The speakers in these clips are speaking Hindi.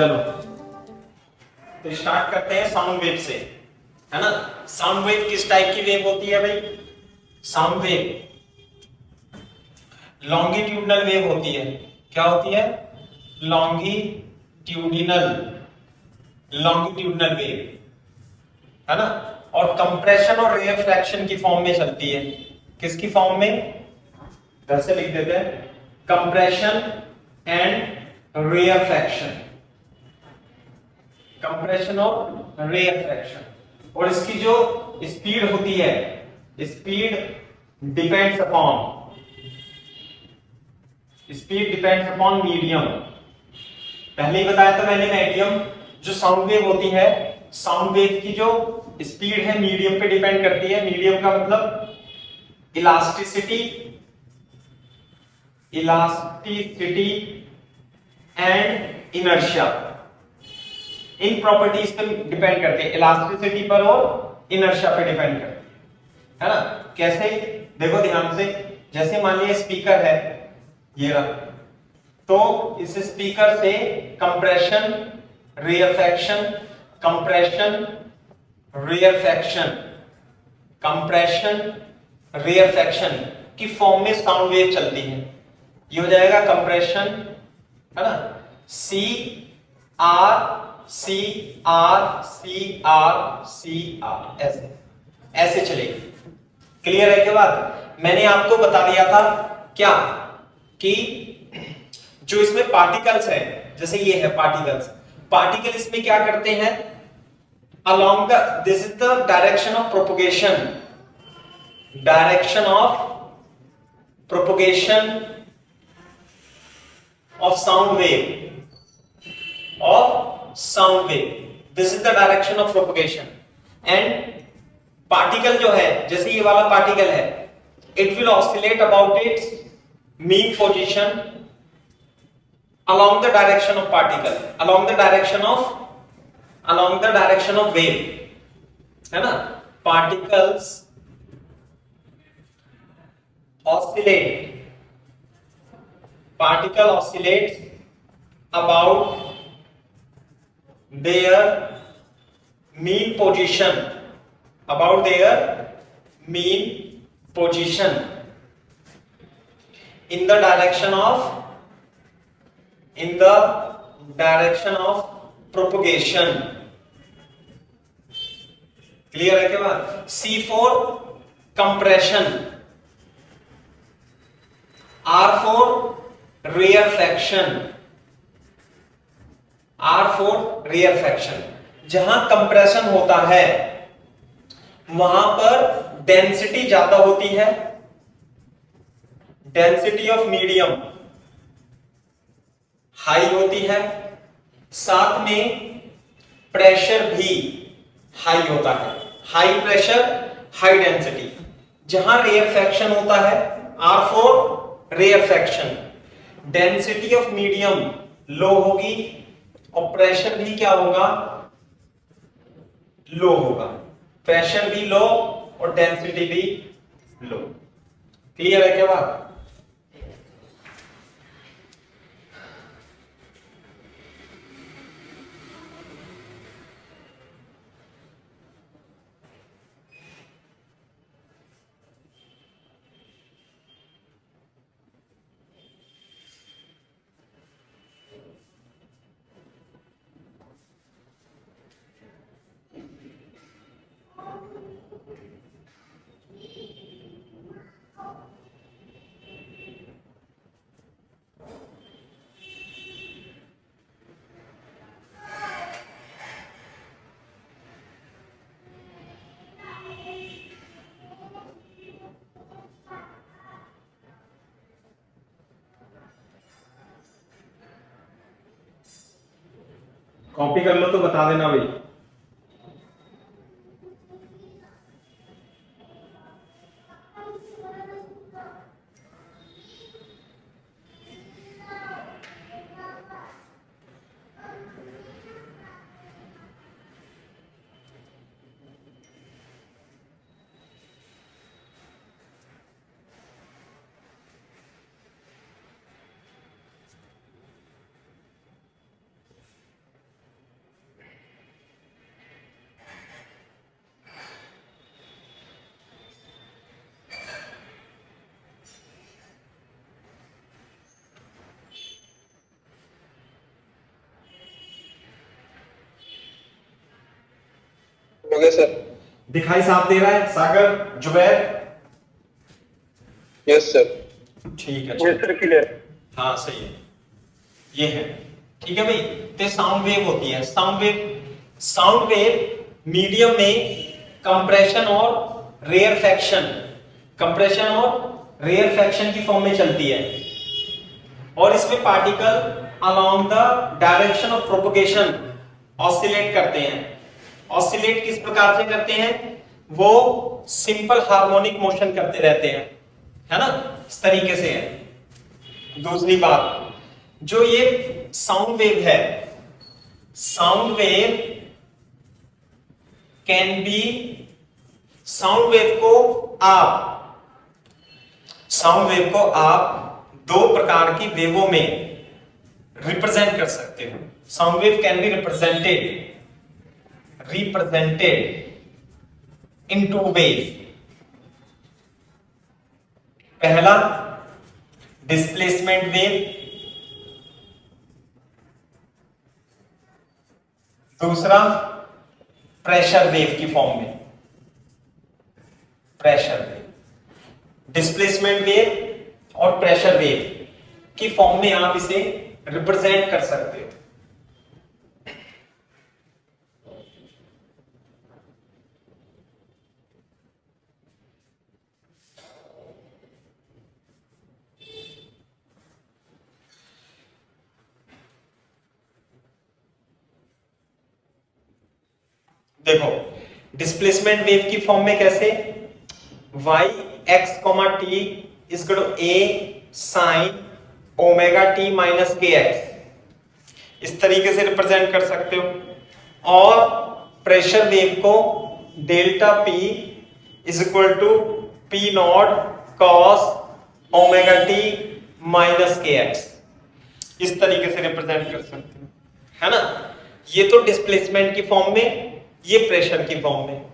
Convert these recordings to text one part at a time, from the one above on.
चलो तो स्टार्ट करते हैं साउंड वेव से, है ना। साउंड वेव किस टाइप की वेव होती है भाई? साउंड वेव लॉन्गिट्यूडनल वेव होती है। क्या होती है? लॉन्गिट्यूडिनल लॉन्गिट्यूडनल वेव, है ना। और कंप्रेशन और रेयरफ्रैक्शन की फॉर्म में चलती है। किसकी फॉर्म में? घर से लिख देते हैं, कंप्रेशन एंड रेयरफ्रैक्शन, कंप्रेशन और रेयरफ्रैक्शन। और इसकी जो स्पीड होती है, स्पीड डिपेंड्स अपॉन मीडियम। पहले ही बताया था मैंने मीडियम, जो साउंड वेव होती है, साउंड वेव की जो स्पीड है मीडियम पे डिपेंड करती है। मीडियम का मतलब elasticity and inertia, in properties पे डिपेंड करते हैं, इलास्टिसिटी पर और इनर्शिया पे डिपेंड करते हैं, है ना। कैसे? देखो ध्यान से, जैसे मान लिया स्पीकर है, ये रहा, तो इस स्पीकर से compression rarefaction, compression rarefaction, compression rarefaction की फॉर्म में साउंड वेव चलती है। ये हो जाएगा कंप्रेशन, है ना, C R C R C R C R, ऐसे ऐसे चलेगी। क्लियर है? के बाद मैंने आपको बता दिया था क्या कि जो इसमें पार्टिकल्स है, जैसे ये है पार्टिकल्स, पार्टिकल इसमें क्या करते हैं? Along the, this is the direction of propagation, direction of propagation of sound wave, this is the direction of propagation, and particle जो है, जैसे ये वाला पार्टिकल है, it will oscillate about its mean position along the direction of particle, along the direction of wave, है ना। particles oscillates about their mean position, in the direction of propagation। Clear है? के बाद C for compression, R for rarefaction. जहां कंप्रेशन होता है वहां पर डेंसिटी ज्यादा होती है, डेंसिटी ऑफ मीडियम हाई होती है, साथ में प्रेशर भी हाई होता है, हाई प्रेशर हाई डेंसिटी। जहां रेयरफैक्शन होता है, R for rarefaction, density of medium low होगी और प्रेशर भी क्या होगा? लो होगा। प्रेशर भी लो और डेंसिटी भी लो। क्लियर है क्या बात? कॉपी कर लो तो बता देना भाई। गया सर। दिखाई साफ दे रहा है सागर, जुबैर? Yes sir. ठीक है, यस सर, क्लियर। हाँ सही है, ये है। ठीक है भाई, तो साउंड वेव होती है। साउंड वेव मीडियम में कंप्रेशन और रेयर फैक्शन की फॉर्म में चलती है, और इसमें particle along the direction of propagation oscillate करते हैं। ऑसिलेट किस प्रकार से करते हैं? वो सिंपल हार्मोनिक मोशन करते रहते हैं, है ना, इस तरीके से है। दूसरी बात, जो ये साउंड वेव है, sound wave can B, sound wave को आप दो प्रकार की वेवों में रिप्रेजेंट कर सकते हो। Sound wave can be represented in two ways. पहला डिस्प्लेसमेंट वेव, दूसरा प्रेशर वेव की फॉर्म में। प्रेशर वेव, डिस्प्लेसमेंट वेव और प्रेशर वेव की फॉर्म में आप इसे रिप्रेजेंट कर सकते हो। देखो, डिस्प्लेसमेंट वेव की फॉर्म में कैसे? y x t is equal to a sin omega t minus kx, इस तरीके से रिप्रेजेंट कर सकते हो। और प्रेशर वेव को delta p is equal to p not cos omega t minus kx, इस तरीके से रिप्रेजेंट कर सकते हो, है ना। ये तो डिस्प्लेसमेंट की फॉर्म में, ये प्रेशर की फॉर्म में।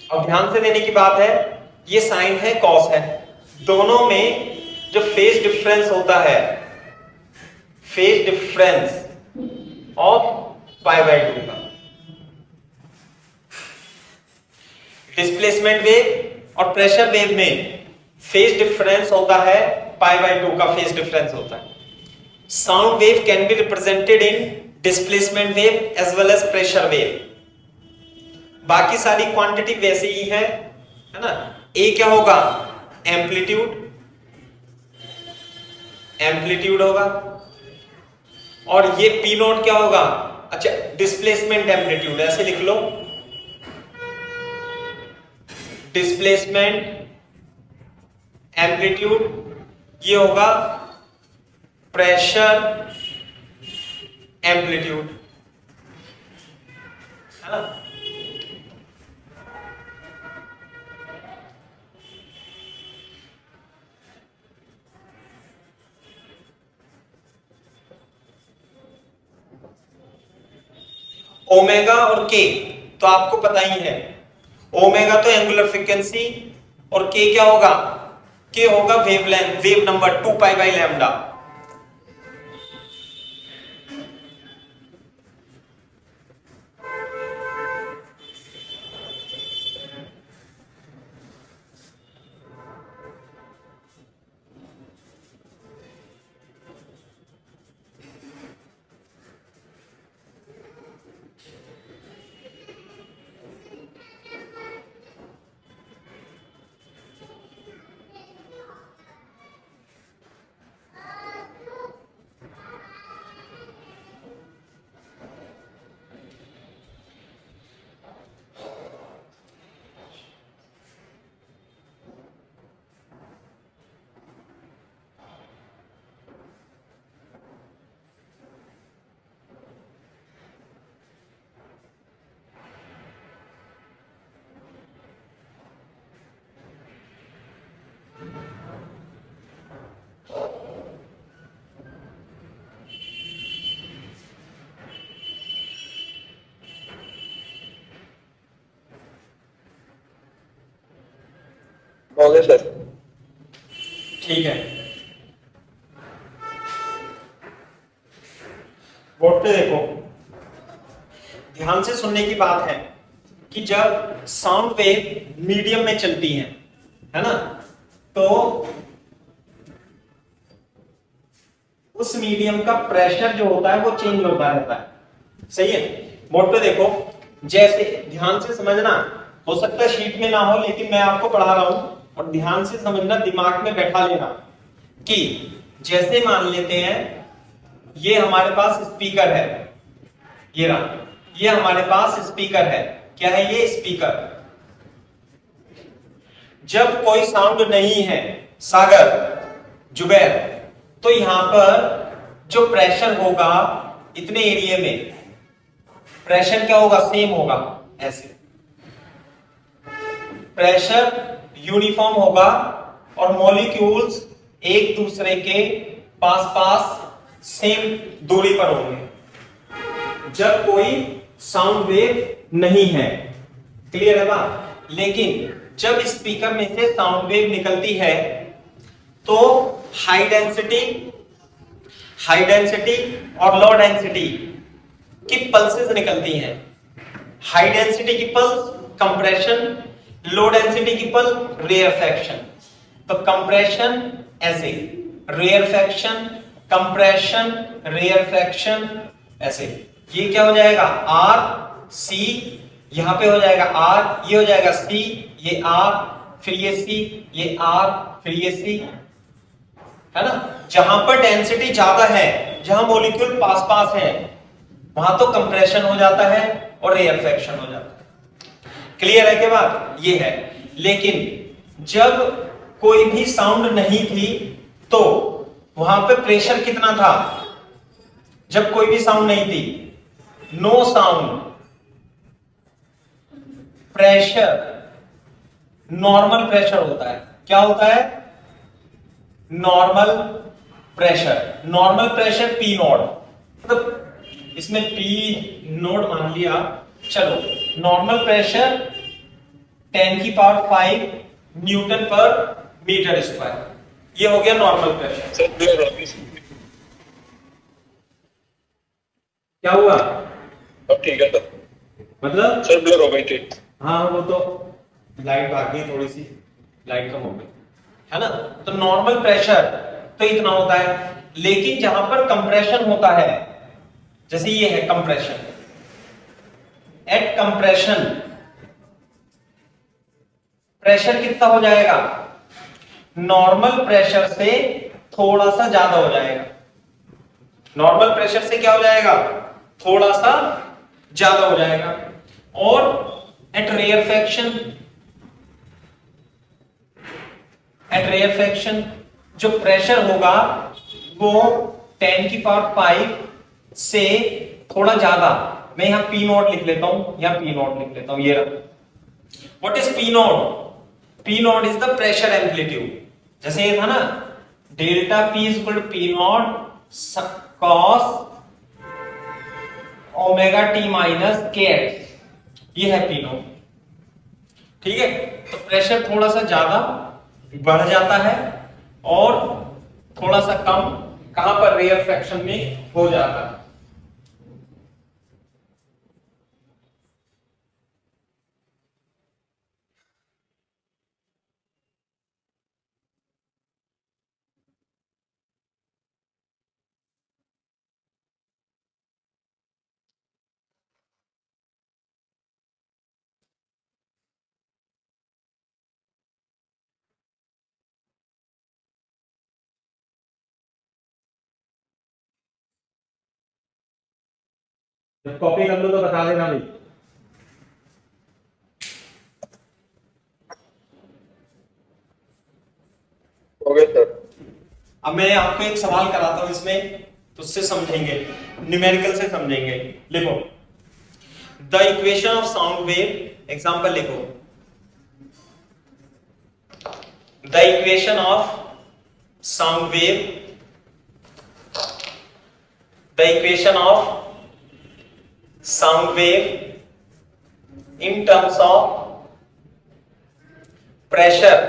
अब ध्यान से देने की बात है, ये साइन है, कॉस है, दोनों में जो फेज डिफरेंस होता है, फेज डिफरेंस ऑफ π/2 का, डिस्प्लेसमेंट वेव और प्रेशर वेव में फेज डिफरेंस होता है π/2 का, फेज डिफरेंस होता है। Sound wave can be represented in displacement wave as well as pressure wave. बाकी सारी क्वांटिटी वैसे ही है ना। ए क्या होगा? एम्पलीट्यूड होगा, और ये पी नॉट क्या होगा? अच्छा, डिस्प्लेसमेंट एम्पलीट्यूड, ऐसे लिख लो, डिस्प्लेसमेंट एम्पलीट्यूड, ये होगा प्रेशर एम्पलीट्यूड, है ना। ओमेगा और के तो आपको पता ही है, ओमेगा तो एंगुलर फ्रीक्वेंसी, और के क्या होगा? के होगा वेवलेंथ, वेव नंबर 2π/λ। हो गया सर। ठीक है, बोर्ड पे देखो, ध्यान से सुनने की बात है। कि जब साउंड वेव मीडियम में चलती है ना, तो उस मीडियम का प्रेशर जो होता है वो चेंज होता रहता है। सही है, बोर्ड पे देखो, जैसे ध्यान से समझना, हो सकता है शीट में ना हो लेकिन मैं आपको पढ़ा रहा हूं और ध्यान से समझना, दिमाग में बैठा लेना कि जैसे मान लेते हैं ये हमारे पास स्पीकर है, ये रहा, ये हमारे पास स्पीकर है। क्या है ये? स्पीकर। जब कोई साउंड नहीं है, सागर, जुबैर, तो यहां पर जो प्रेशर होगा इतने एरिया में, प्रेशर क्या होगा? सेम होगा, ऐसे प्रेशर यूनिफॉर्म होगा और मॉलिक्यूल्स एक दूसरे के पास पास सेम दूरी पर होंगे जब कोई साउंड वेव नहीं है। क्लियर है बात? लेकिन जब स्पीकर में से साउंड वेव निकलती है तो हाई डेंसिटी और लो डेंसिटी की पल्सेस निकलती हैं। हाई डेंसिटी की पल्स कंप्रेशन, लो डेंसिटी की पल्स रेयरफैक्शन। तो कंप्रेशन ऐसे, रेयरफैक्शन, कंप्रेशन, रेयरफैक्शन, ऐसे। ये क्या हो जाएगा? आर सी, यहां पे हो जाएगा आर, ये हो जाएगा सी, ये आर, फिर ये सी, ये आर, फिर ये सी, है ना। जहां पर डेंसिटी ज्यादा है, जहां मॉलिक्यूल पास पास है, वहां तो कंप्रेशन हो जाता है और रेयरफैक्शन हो जाता है। क्लियर है क्या बात? ये है। लेकिन जब कोई भी साउंड नहीं थी तो वहां पे प्रेशर कितना था? जब कोई भी साउंड नहीं थी, no sound, pressure normal pressure होता है। क्या होता है? Normal pressure. Normal pressure P not, मतलब इसमें पी नॉट मान लिया, चलो नॉर्मल प्रेशर 10 की power 5 Newton per metre square, ये हो गया नॉर्मल प्रेशर। क्या हुआ? ठीक है सर, मतलब सर ब्लर हो गई थी। हाँ, वो तो लाइट भाग गई, थोड़ी सी लाइट कम हो गई, है ना। तो नॉर्मल प्रेशर तो इतना होता है, लेकिन जहां पर कंप्रेशन होता है, जैसे ये है कंप्रेशन, एट कंप्रेशन प्रेशर कितना हो जाएगा? नॉर्मल प्रेशर से थोड़ा सा ज्यादा हो जाएगा। नॉर्मल प्रेशर से क्या हो जाएगा? थोड़ा सा ज्यादा हो जाएगा। और एट रेयरफैक्शन जो प्रेशर होगा वो 10 की पावर 5 से थोड़ा ज्यादा, मैं यहां पी नॉट लिख लेता हूं, यहां पी नॉट लिख लेता हूं, ये रहा। What is P not? P not is the pressure amplitude. जैसे ये था ना, delta P is equal to P not cos omega T minus K X, ये है पी नॉट। ठीक है, तो प्रेशर थोड़ा सा ज्यादा बढ़ जाता है और थोड़ा सा कम कहां पर? रेयरफैक्शन में हो जाता है। जब कॉपी कर लो तो बता देना भाई। हो गए सर। अब मैं आपको एक सवाल कराता हूं इसमें, तो उससे समझेंगे, न्यूमेरिकल से समझेंगे। लिखो, the equation of sound wave, example लिखो, the equation of sound wave, the equation of sound wave in terms of pressure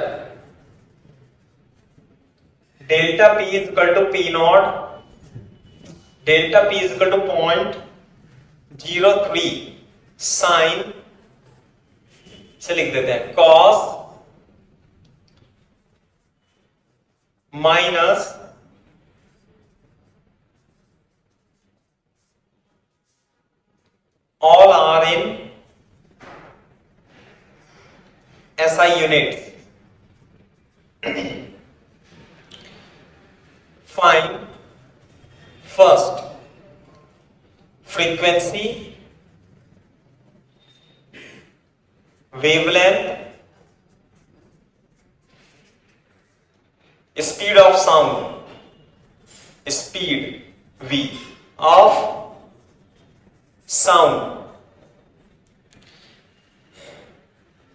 delta P is equal to P naught, delta P is equal to 0.03 sin इसे लिख देते हैं cos minus all are in SI units. Find first frequency, wavelength, speed of sound, speed V of sound.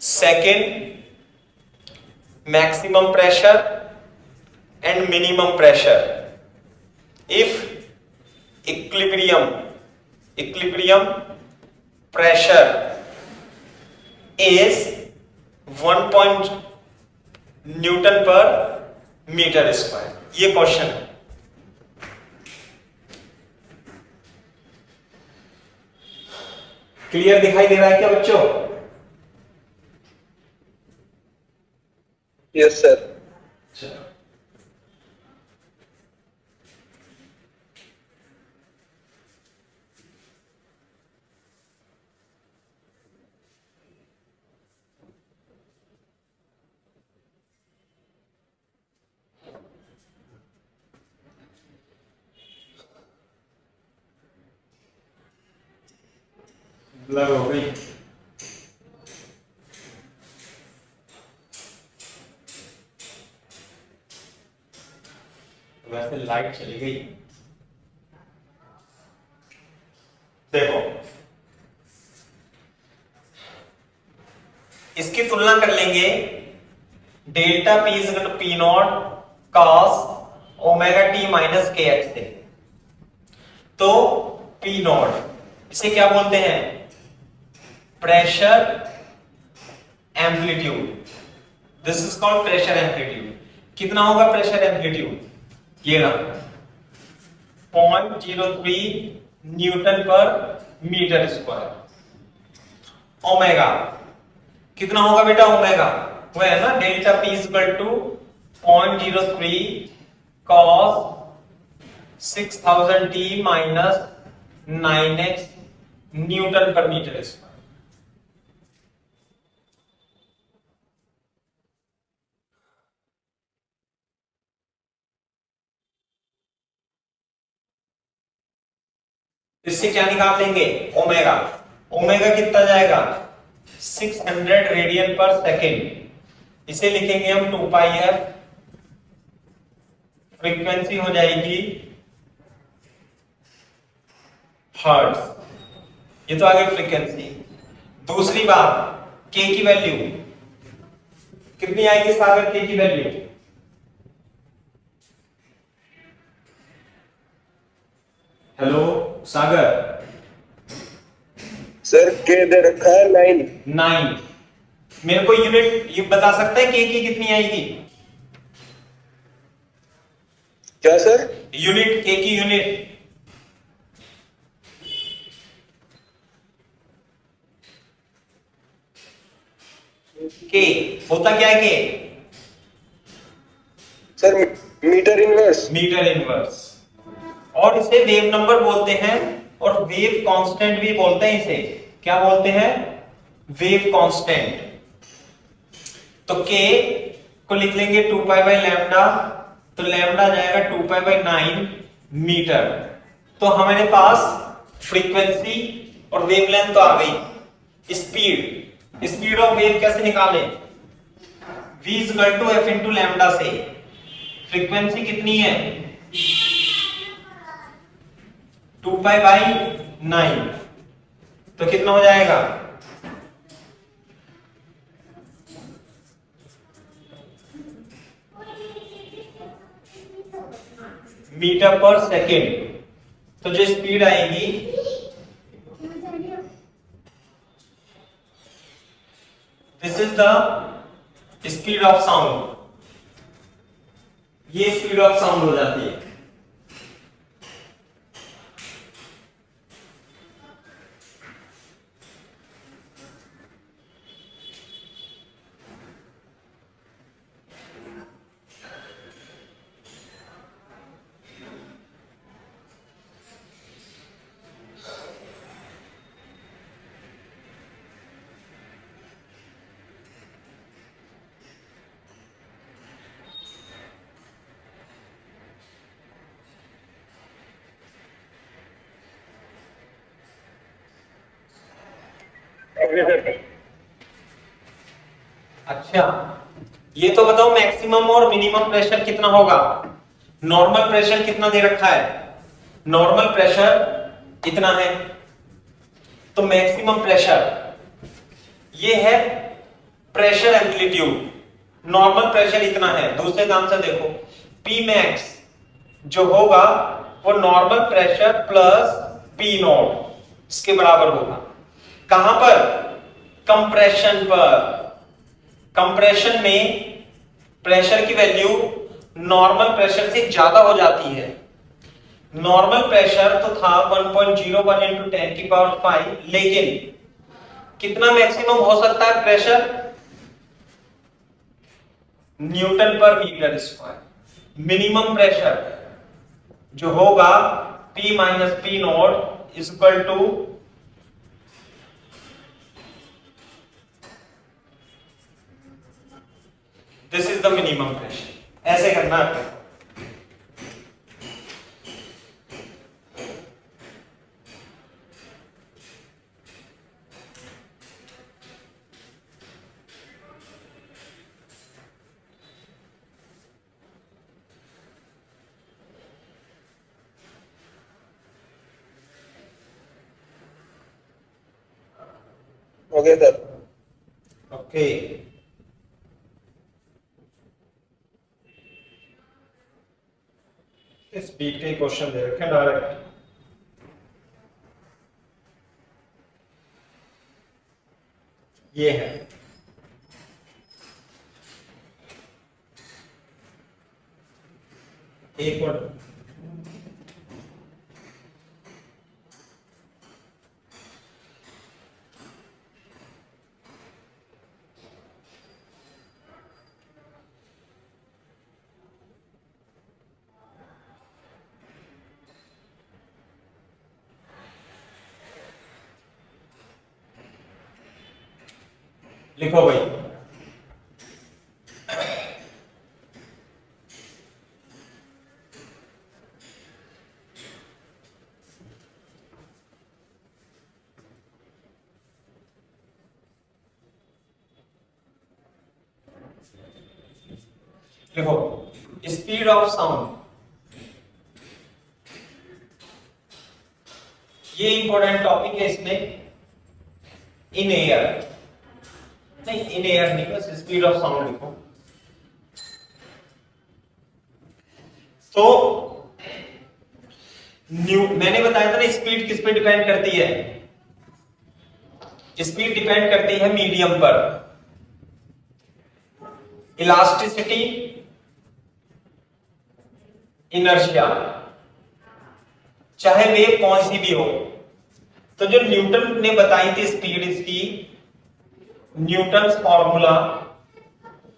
Second, maximum pressure and minimum pressure. If equilibrium pressure is 1 Newton per metre square, ये क्वेश्चन है। क्लियर दिखाई दे रहा है क्या बच्चों? Yes sir. चलो ब्लर हो गई। वैसे लाइट चली गई। देखो इसकी तुलना कर लेंगे delta P is equal to P not cos omega T minus K X से। तो पी नॉट इसे क्या बोलते हैं? Pressure amplitude. This is called pressure amplitude. कितना होगा प्रेशर एम्पलीट्यूड? ये रहा 0.03 Newton per metre square. Omega कितना होगा बेटा? ओमेगा वो है ना delta P equal to 0.03 cos 6000 T minus 9x newton per metre square. इससे क्या निकाल लेंगे? ओमेगा। ओमेगा कितना जाएगा? 600 रेडियन पर सेकेंड। इसे लिखेंगे हम 2 पाई एफ। फ्रीक्वेंसी हो जाएगी हर्ट्ज। ये तो आ गई फ्रीक्वेंसी। दूसरी बात के की वैल्यू कितनी आएगी सागर? के की वैल्यू हेलो सागर। सर के दे रखा है 9। मेरे को यूनिट ये बता सकता है के की कितनी आएगी? क्या सर? यूनिट के की यूनिट के होता क्या है? K sir metre inverse. Metre inverse. और इसे वेव नंबर बोलते हैं और वेव कांस्टेंट भी बोलते हैं। इसे क्या बोलते हैं? Wave constant. तो के को लिख लेंगे 2 पाई बाई लैम्डा। तो लैम्डा जाएगा 2 पाई बाई 9 मीटर। तो हमारे पास फ्रीक्वेंसी और वेवलेंथ तो आ गई। स्पीड ऑफ वेव कैसे निकालें? v equal to F into lambda से। फ्रीक्वेंसी कितनी है? 2 पाई बाई 9। तो कितना हो जाएगा? मीटर पर सेकेंड। तो जो स्पीड आएगी this is the speed of sound. ये स्पीड ऑफ साउंड हो जाती है। Okay sir. अच्छा, ये तो बताओ मैक्सिमम और मिनिमम प्रेशर कितना होगा। नॉर्मल प्रेशर कितना दे रखा है, नॉर्मल प्रेशर इतना है, तो मैक्सिमम प्रेशर ये है प्रेशर एम्पलीट्यूड, नॉर्मल प्रेशर इतना है। दूसरे काम से देखो, P मैक्स जो होगा वो normal pressure plus P not इसके बराबर होगा। कहां पर, कंप्रेशन पर। कंप्रेशन में प्रेशर की वैल्यू नॉर्मल प्रेशर से ज्यादा हो जाती है। नॉर्मल प्रेशर तो था 1.01 इंटू 10 की पावर 5, लेकिन कितना मैक्सिमम हो सकता है pressure, newton per metre square. Minimum pressure जो होगा P minus P not is equal to this is the minimum pressure. ऐसे करना है। Okay sir. ओके, स्पीड के क्वेश्चन दे रखे हैं डायरेक्ट। ये है एक और लिखो भाई। लिखो, स्पीड ऑफ साउंड, ये इंपॉर्टेंट टॉपिक है। इसमें इन एयर नहीं, इन एयर नहीं, बस स्पीड ऑफ साउंड लिखो। तो मैंने बताया था ना, स्पीड किस पे डिपेंड करती है, स्पीड डिपेंड करती है मीडियम पर। इलास्टिसिटी, इनर्शिया, चाहे वेव कौन सी भी हो। तो जो न्यूटन ने बताई थी स्पीड इसकी, न्यूटन फॉर्मूला,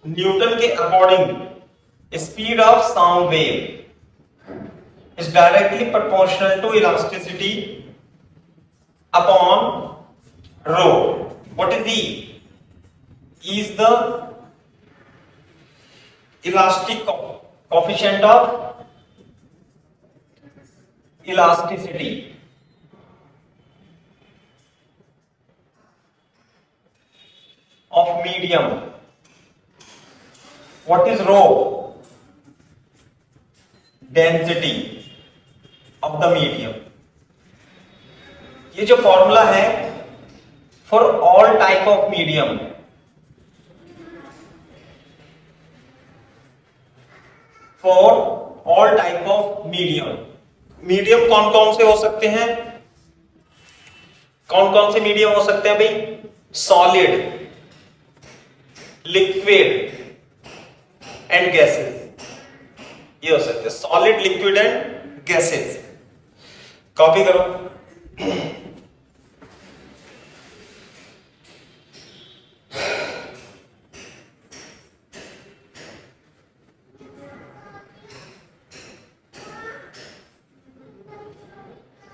न्यूटन के according speed of sound wave is directly proportional to elasticity upon rho. What is the is the elastic coefficient of elasticity of medium. What is rho? Density of the medium. ये जो फॉर्मूला है for all type of medium, for all type of medium. Medium कौन कौन से हो सकते हैं, कौन कौन से मीडियम हो सकते हैं भाई? सॉलिड, लिक्विड एंड गैसेस, ये हो सकते हैं solid, liquid and gases. Copy करो।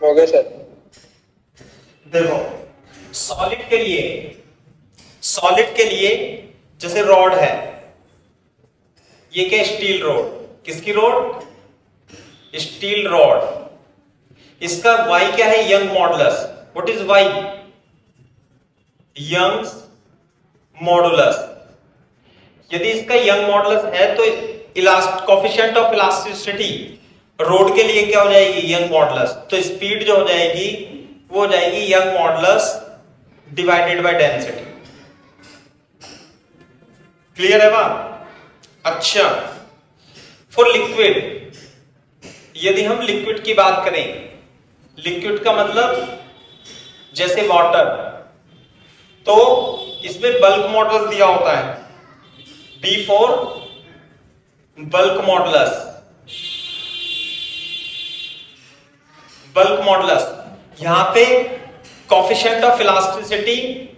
Okay sir. देखो, सॉलिड के लिए, सॉलिड के लिए जैसे रॉड है, ये क्या, स्टील रॉड। किसकी रॉड? Steel rod. इसका वाई क्या है? Young modulus. What is Y? Young's modulus. यदि इसका यंग मॉडुलस है तो कोफिशिएंट ऑफ इलास्टिसिटी रोड के लिए क्या हो जाएगी, यंग मॉडुलस। तो स्पीड जो हो जाएगी वो हो जाएगी young modulus divided by density. Clear है बात? अच्छा, फॉर लिक्विड, यदि हम लिक्विड की बात करें, लिक्विड का मतलब जैसे वाटर, तो इसमें बल्क मॉडुलस दिया होता है, B for bulk modulus. Bulk modulus यहां पे कोफिशिएंट ऑफ इलास्टिसिटी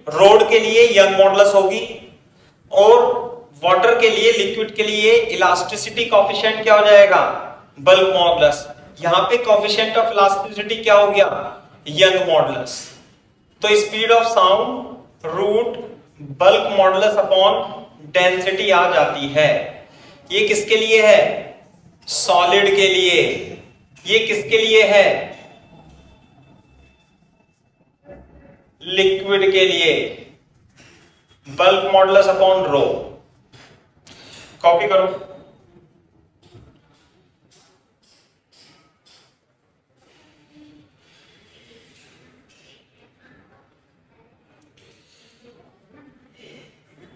रोड के लिए यंग मॉडुलस होगी और वाटर के लिए, लिक्विड के लिए इलास्टिसिटी कोफिशिएंट क्या हो जाएगा, बल्क मॉडुलस। यहां पे कोफिशिएंट ऑफ इलास्टिसिटी क्या हो गया, यंग मॉडुलस। तो speed of sound root bulk modulus upon density आ जाती है। ये किसके लिए है, सॉलिड के लिए। ये किसके लिए है, लिक्विड के लिए। Bulk modulus upon rho. Copy करो।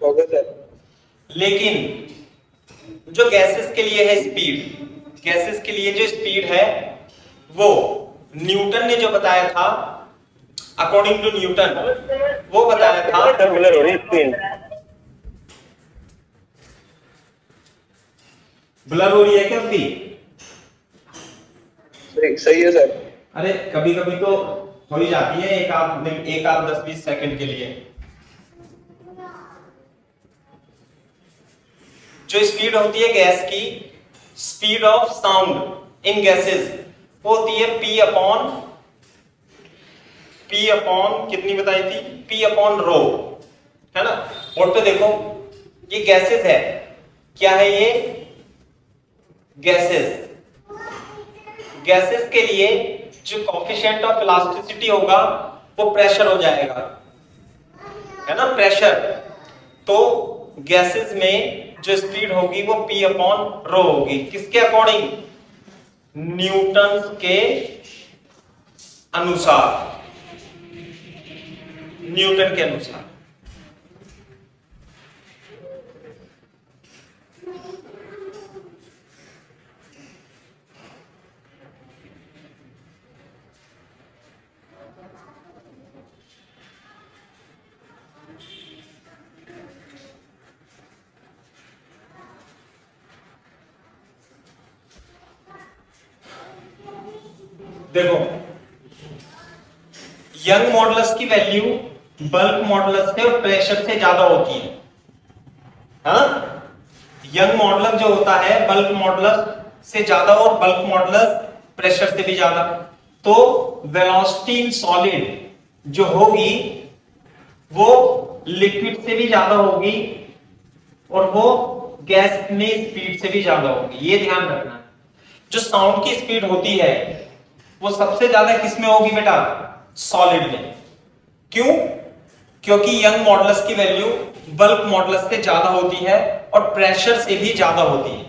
Okay sir. लेकिन जो गैसेस के लिए है स्पीड, गैसेस के लिए जो स्पीड है वो न्यूटन ने जो बताया था, अकॉर्डिंग टू न्यूटन वो बताया था, सर ब्लर हो रही स्क्रीन। ब्लर हो रही है क्या अभी? सही है सर। अरे कभी कभी तो हो ही जाती है, एक आध 10-20 सेकंड के लिए। जो स्पीड होती है गैस की, speed of sound in gases वो होती है P अपॉन कितनी बताई थी, P अपॉन रो, है ना। बोर्ड पे देखो, ये गैसेस है, क्या है ये, गैसेस। गैसेस के लिए जो कोफिशिएंट ऑफ इलास्टिसिटी होगा वो प्रेशर हो जाएगा, है ना, प्रेशर। तो गैसेस में जो स्पीड होगी वो P अपॉन रो होगी। किसके अकॉर्डिंग, न्यूटन के अनुसार, न्यूटन के अनुसार। देखो, यंग मॉडुलस की वैल्यू बल्क मॉडुलस से और प्रेशर से ज्यादा होती है, हाँ? यंग मॉडुलस जो होता है बल्क मॉडुलस से ज्यादा और बल्क मॉडुलस प्रेशर से भी ज्यादा। तो वेलोसिटी इन सॉलिड जो होगी वो लिक्विड से भी ज्यादा होगी और वो गैस में स्पीड से भी ज्यादा होगी, ये ध्यान रखना है। जो साउंड की स्पीड होती है वो सबसे ज्यादा किसमें होगी बेटा, सॉलिड में। क्यों? क्योंकि यंग मॉडुलस की वैल्यू बल्क मॉडुलस से ज्यादा होती है और प्रेशर से भी ज्यादा होती है।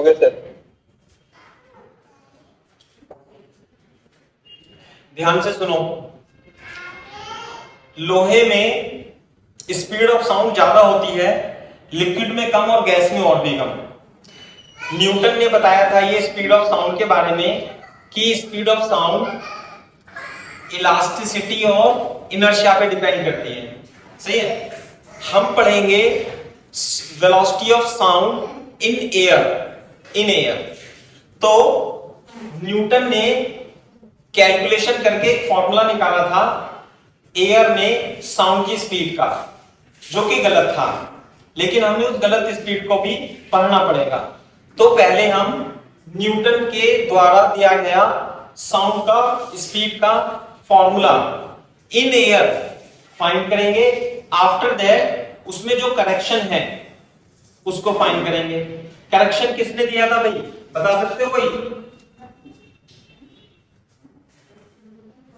Okay sir. ध्यान से सुनो, लोहे में स्पीड ऑफ साउंड ज्यादा होती है, लिक्विड में कम और गैस में और भी कम। न्यूटन ने बताया था ये स्पीड ऑफ साउंड के बारे में कि स्पीड ऑफ साउंड इलास्टिसिटी और इनर्शिया पे डिपेंड करती है। सही है। हम पढ़ेंगे velocity of sound in air. तो न्यूटन ने कैलकुलेशन करके एक फॉर्मूला निकाला था एयर में साउंड की स्पीड का, जो कि गलत था, लेकिन हमें उस गलत स्पीड को भी पढ़ना पड़ेगा। तो पहले हम न्यूटन के द्वारा दिया गया साउंड का स्पीड का फॉर्मूला इन एयर फाइंड करेंगे। आफ्टर दैट उसमें जो करेक्शन है उसको फाइंड करेंगे। करेक्शन किसने दिया था भाई, बता सकते हो कोई?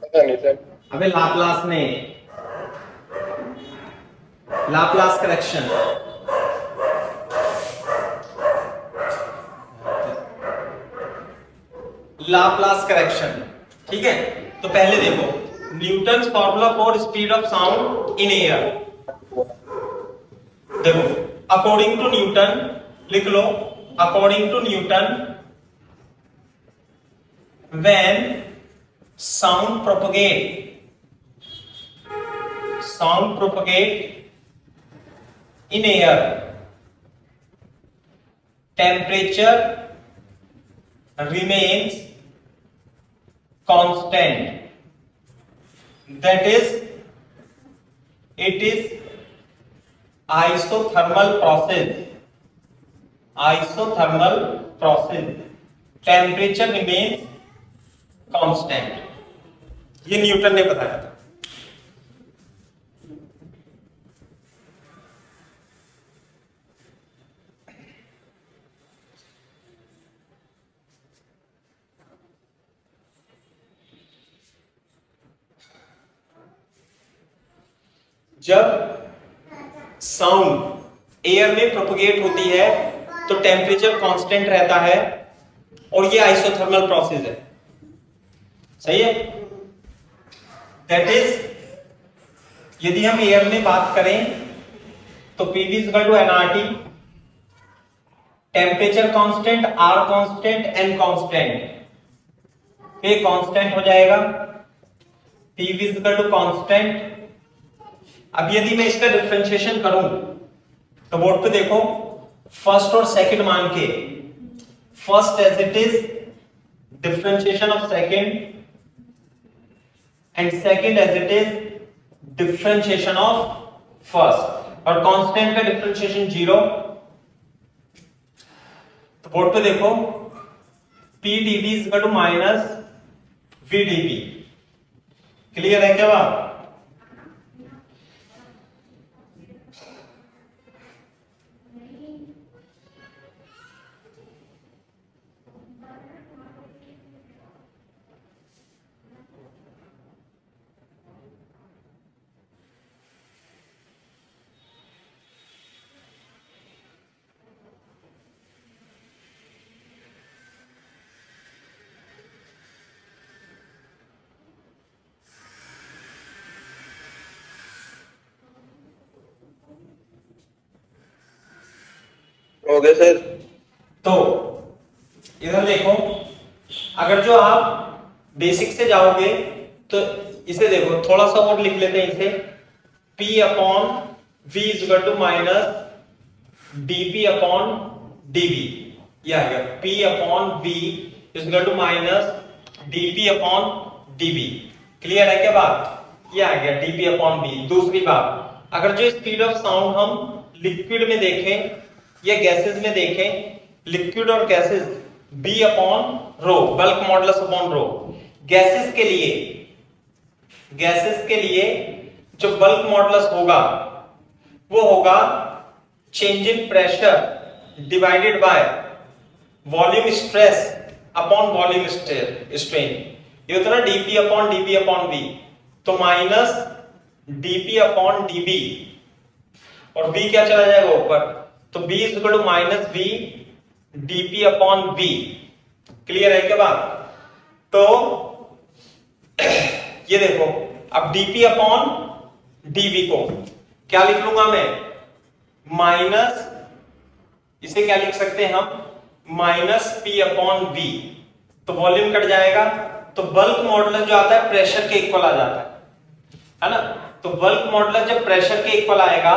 पता नहीं सर। अबे लाप्लास ने, लाप्लास करेक्शन। लाप्लास करेक्शन, ठीक है। तो पहले देखो Newton's formula for speed of sound in air. देखो अकॉर्डिंग टू न्यूटन, लिख लो according to Newton, when sound propagate in air, temperature remains constant, that is it is isothermal process, temperature remains constant। ये न्यूटन ने बताया था। जब साउंड एयर में प्रोपगेट होती है तो टेम्परेचर कांस्टेंट रहता है और ये आइसोथर्मल प्रोसेस है। सही है। दैट इज यदि हम एयर में बात करें तो P V equal to nRT, temperature constant, R constant, N constant, ये कांस्टेंट हो जाएगा। P V equal to constant. अब यदि मैं इसका डिफरेंशिएशन करूं तो बोर्ड पे देखो फर्स्ट और सेकंड मान के, first as it is differentiation of second and second as it is differentiation of first, और कांस्टेंट का डिफरेंशिएशन 0। तो बोर्ड पे देखो P dV is equal to minus V dV। Clear है क्या बात? हो गया सर। तो इधर देखो, अगर जो आप बेसिक से जाओगे तो इसे देखो, थोड़ा सा और लिख लेते हैं इसे, P upon V is equal to minus dP upon dV। यह आ गया P upon V is equal to minus dP upon dV। Clear है क्या बात? यह आ गया dP अपॉन V। दूसरी बात, अगर जो स्पीड ऑफ साउंड हम लिक्विड में देखें या गैसेस में देखें, लिक्विड और gases B upon rho, bulk modulus upon rho. Gases के लिए जो बल्क मॉडुलस होगा वो होगा change in pressure divided by volume stress upon volume strain. ये होता है ना dP upon dV upon V, तो माइनस dP अपॉन dV, और V क्या चला जाएगा ऊपर, तो B is equal to minus V dp upon v। Clear है क्या बात? तो ये देखो, अब dp अपॉन dv को क्या लिख लूंगा मैं? माइनस, इसे क्या लिख सकते हैं हम? Minus p upon v। तो वॉल्यूम कट जाएगा, तो बल्क मॉडुलस जो आता है प्रेशर के इक्वल आ जाता है ना? तो बल्क मॉडुलस जब प्रेशर के इक्वल आएगा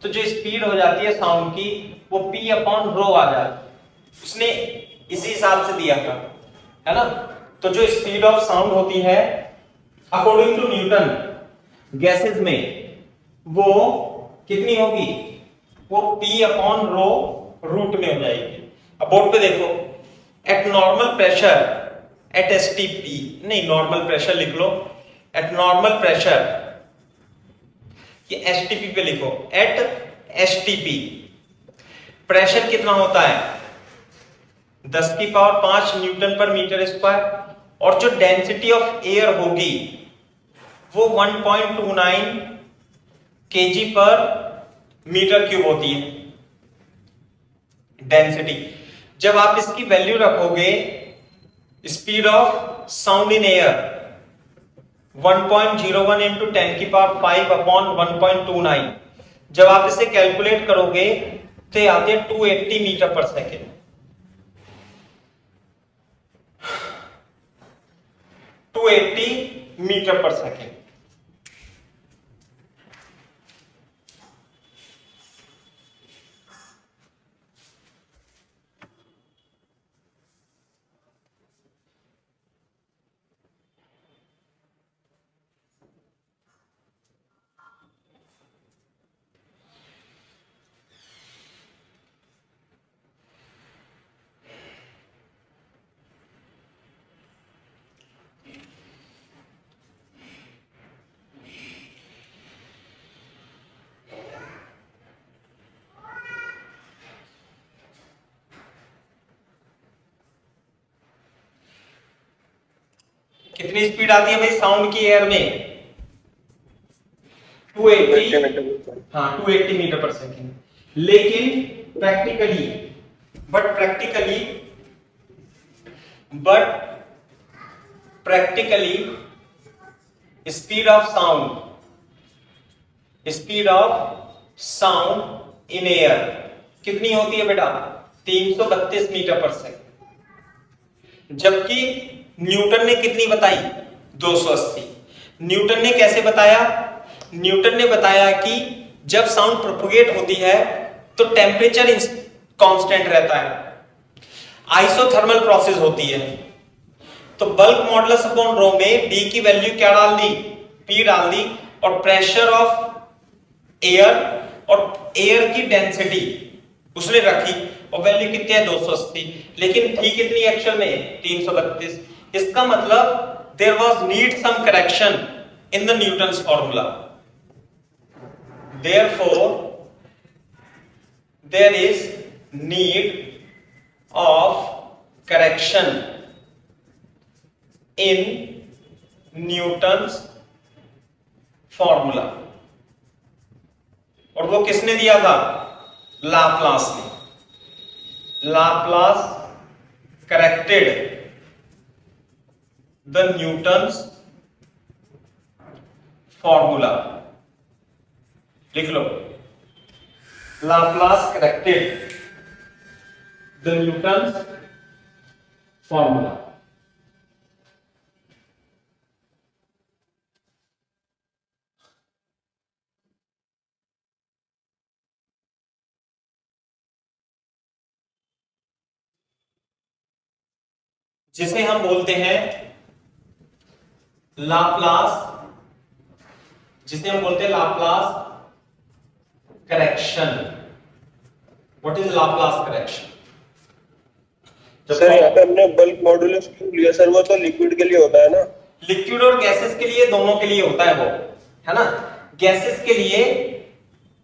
तो जो स्पीड हो जाती है साउंड की वो p अपॉन रो आ जाती है। उसने इसी हिसाब से दिया था, है ना? तो जो स्पीड ऑफ साउंड होती है अकॉर्डिंग टू न्यूटन गैसेस में वो कितनी होगी? वो p अपॉन रो रूट में हो जाएगी। अब बोर्ड पे देखो, eight normal pressure at STP, नहीं नॉर्मल प्रेशर लिख लो, एट नॉर्मल प्रेशर, ये STP पे लिखो, एट STP प्रेशर कितना होता है? 10 की power 5 Newton per metre square, और जो डेंसिटी ऑफ एयर होगी वो 1.29 kg पर मीटर क्यूब होती है डेंसिटी। जब आप इसकी वैल्यू रखोगे speed of sound in air 1.01 into 10 की पावर 5 अपॉन 1.29, जब आप इसे कैलकुलेट करोगे तो आते हैं 280 मीटर पर सेकेंड। 280 मीटर पर सेकेंड। कितनी स्पीड आती है भाई साउंड की एयर में? 280, हाँ 280 मीटर पर सेकेंड। लेकिन practically speed of sound in air कितनी होती है बेटा? 332 मीटर पर सेकेंड। जबकि न्यूटन ने कितनी बताई? 280। न्यूटन ने कैसे बताया? न्यूटन ने बताया कि जब साउंड प्रोपोगेट होती है तो टेम्परेचर कांस्टेंट रहता है, आइसोथर्मल प्रोसेस होती है। तो बल्क मॉडुलस अपॉन रो में b की वैल्यू क्या डाल दी? p डाल दी, और प्रेशर ऑफ एयर और एयर की डेंसिटी उसने रखी, और वैल्यू कितनी है? 280। लेकिन थी कितनी एक्चुअल में? 332। इसका मतलब there was need some correction in the Newton's formula, therefore there is need of correction in Newton's formula। और वो किसने दिया था? लाप्लास ने। Laplace corrected the Newton's formula. लिख लो, Laplace corrected the Newton's formula. जिसे हम बोलते हैं Laplace correction. What is Laplace correction? Sir यहाँ पे हमने बल्क मॉडुलस क्यों लिया सर? वो तो लिक्विड के लिए होता है ना? लिक्विड और गैसेस के लिए, दोनों के लिए होता है वो, है ना? गैसेस के लिए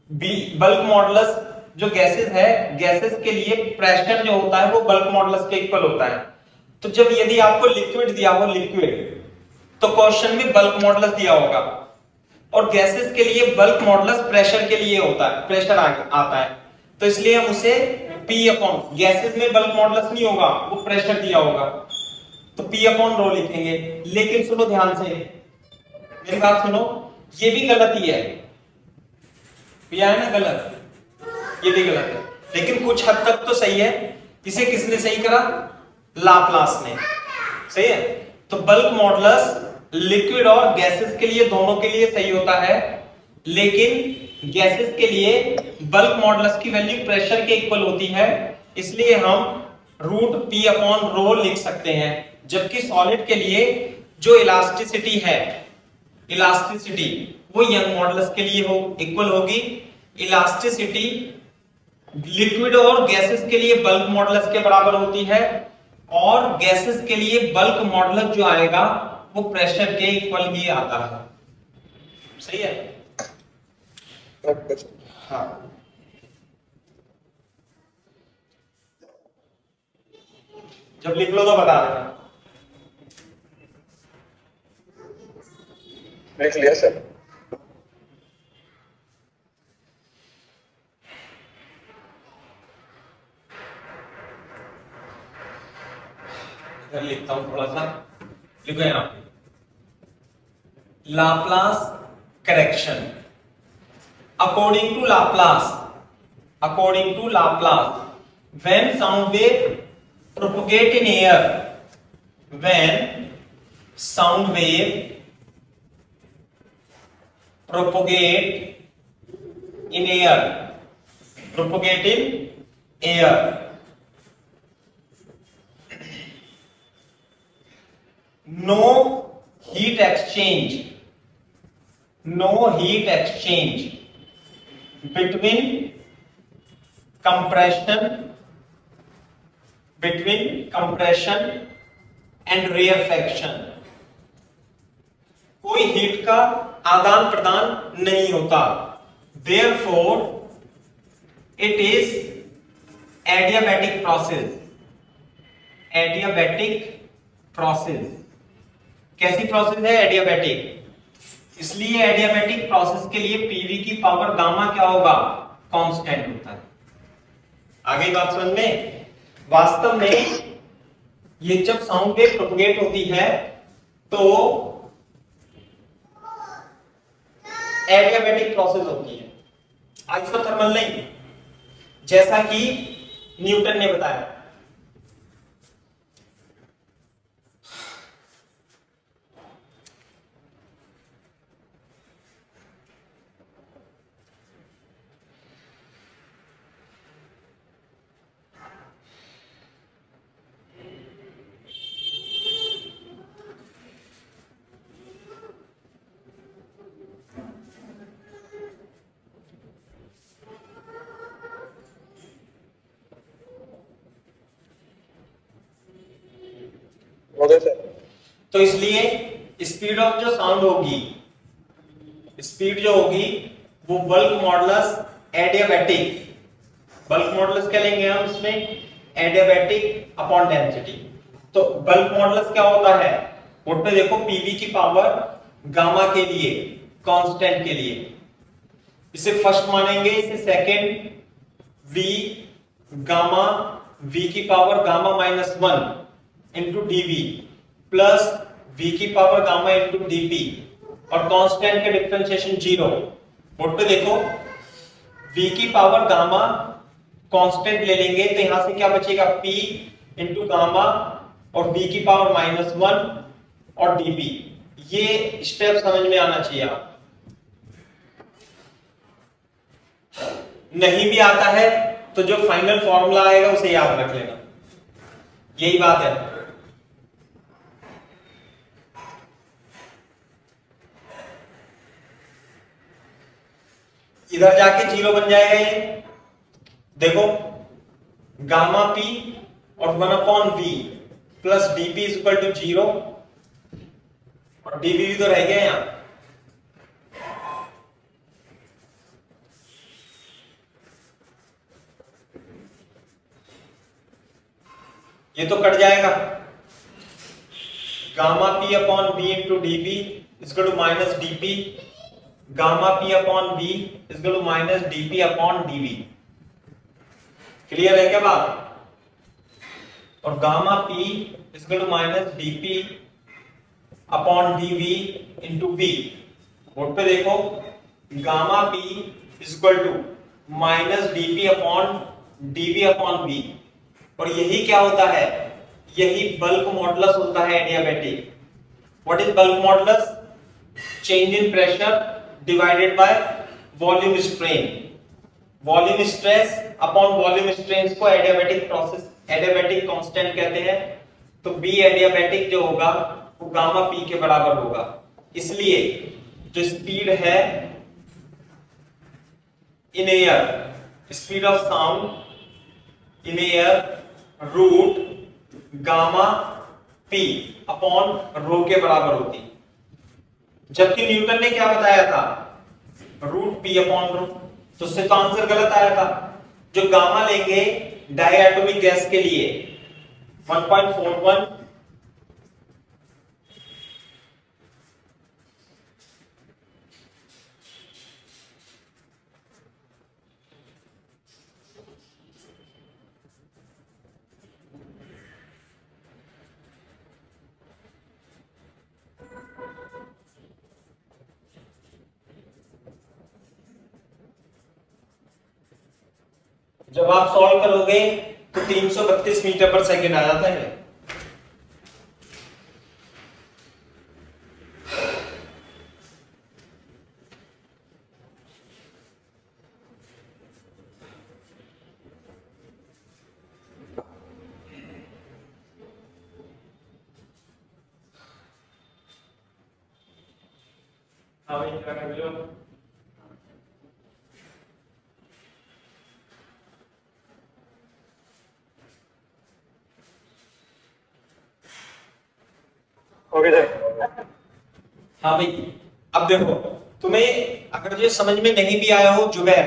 बल्क मॉडुलस, जो गैसेस है, गैसेस के लिए प्रेशर जो होता है वो बल्क मॉडुलस के इक्वल होता है। तो जब यदि आपको लिक्विड दिया हो, लिक्विड, तो क्वेश्चन में बल्क मॉडुलस दिया होगा, और गैसेस के लिए बल्क मॉडुलस प्रेशर के लिए होता है, प्रेशर आता है, तो इसलिए हम उसे P अपॉन गैसेस में बल्क मॉडुलस नहीं होगा, वो प्रेशर दिया होगा, तो P अपॉन रो लिखेंगे। लेकिन सुनो ध्यान से, मेरी बात सुनो, ये भी गलत ही है, ये है ना गलत, ये भी गलत है, लेकिन कुछ हद तक तो सही है। इसे किसने सही करा? लाप्लास ने, सही है। तो बल्क मॉडुलस लिक्विड और गैसेस के लिए, दोनों के लिए सही होता है, लेकिन गैसेस के लिए बल्क मॉडुलस की वैल्यू प्रेशर के इक्वल होती है, इसलिए हम रूट पी अपॉन रो लिख सकते हैं। जबकि सॉलिड के लिए जो इलास्टिसिटी है, इलास्टिसिटी वो यंग मॉडुलस के लिए हो इक्वल होगी। इलास्टिसिटी लिक्विड और गैसेस के लिए बल्क मॉडुलस के बराबर होती है, और गैसेस के लिए बल्क मॉडुलस जो आएगा वो प्रेशर के इक्वल ही आता है, सही है। हाँ, जब लिख लो तो बता देना। लिख लिया सर। इधर लिखता हूं थोड़ा सा, लिखो यहां पे Laplace correction. According to Laplace, according to Laplace, when sound wave propagate in air, when sound wave propagate in air, propagate in air, no heat exchange, no heat exchange between compression and rarefaction, कोई हीट का आदान प्रदान नहीं होता। Therefore it is adiabatic process, adiabatic process। कैसी प्रोसेस है? एडियाबैटिक। इसलिए एडियाबैटिक प्रोसेस के लिए पीवी की पावर गामा क्या होगा? कांस्टेंट होता है। आगे बात समझ में? वास्तव में ये जब साउंड वेव प्रोपगेट होती है तो एडियाबैटिक प्रोसेस होती है, आइसोथर्मल नहीं, जैसा कि न्यूटन ने बताया। तो इसलिए स्पीड ऑफ जो साउंड होगी, स्पीड जो होगी वो bulk modulus adiabatic, bulk modulus क्या लेंगे हम इसमें? Adiabatic upon density. तो बल्क मॉडुलस क्या होता है? बोर्ड पे देखो, पीवी की पावर गामा के लिए, कांस्टेंट के लिए, इसे फर्स्ट मानेंगे, इसे सेकंड, वी गामा, वी की power gamma minus 1 into D V plus v की पावर गामा इंटू dp, और कांस्टेंट के डिफरेंशिएशन 0। बोर्ड पे देखो, v की पावर गामा कांस्टेंट ले लेंगे तो यहां से क्या बचेगा? p इंटू गामा और v की पावर -1 और dp। ये स्टेप समझ में आना चाहिए। आप नहीं भी आता है तो जो फाइनल फॉर्मूला आएगा उसे याद रख लेना, यही बात है। इधर जाके 0 बन जाएगा ये, देखो गामा p और 1/v plus dp is equal to 0, और dv भी तो रह गया यहां। ये तो कट जाएगा, gamma p upon v into dp is equal to minus dp, gamma p upon v is equal to minus dp upon dv। Clear है क्या बात? और gamma P equal to minus D P upon D V into V. Board पे देखो, gamma P equal to minus D P upon D V upon V. और यही क्या होता है? यही बल्क मॉडुलस होता है adiabatic. What is bulk modulus? Change in pressure divided by volume strain. Volume stress upon volume strain को एडियाबैटिक प्रोसेस, एडियाबैटिक कांस्टेंट कहते हैं। तो बी एडियाबैटिक जो होगा वो गामा पी के बराबर होगा। इसलिए जो स्पीड है in air, speed of sound in air root gamma P upon rho के बराबर होती, जबकि न्यूटन ने क्या बताया था? Root P upon rho. तो उससे तो आंसर गलत आया था। जो गामा लेंगे डायटोमिक गैस के लिए 1.41, जब आप सॉल्व करोगे तो 332 मीटर पर सेकेंड आ जाता है। हाँ भाई क्या कर रहे हो? Okay sir. हाँ भाई, अब देखो, तुम्हें अगर ये समझ में नहीं भी आया हो जुबैर,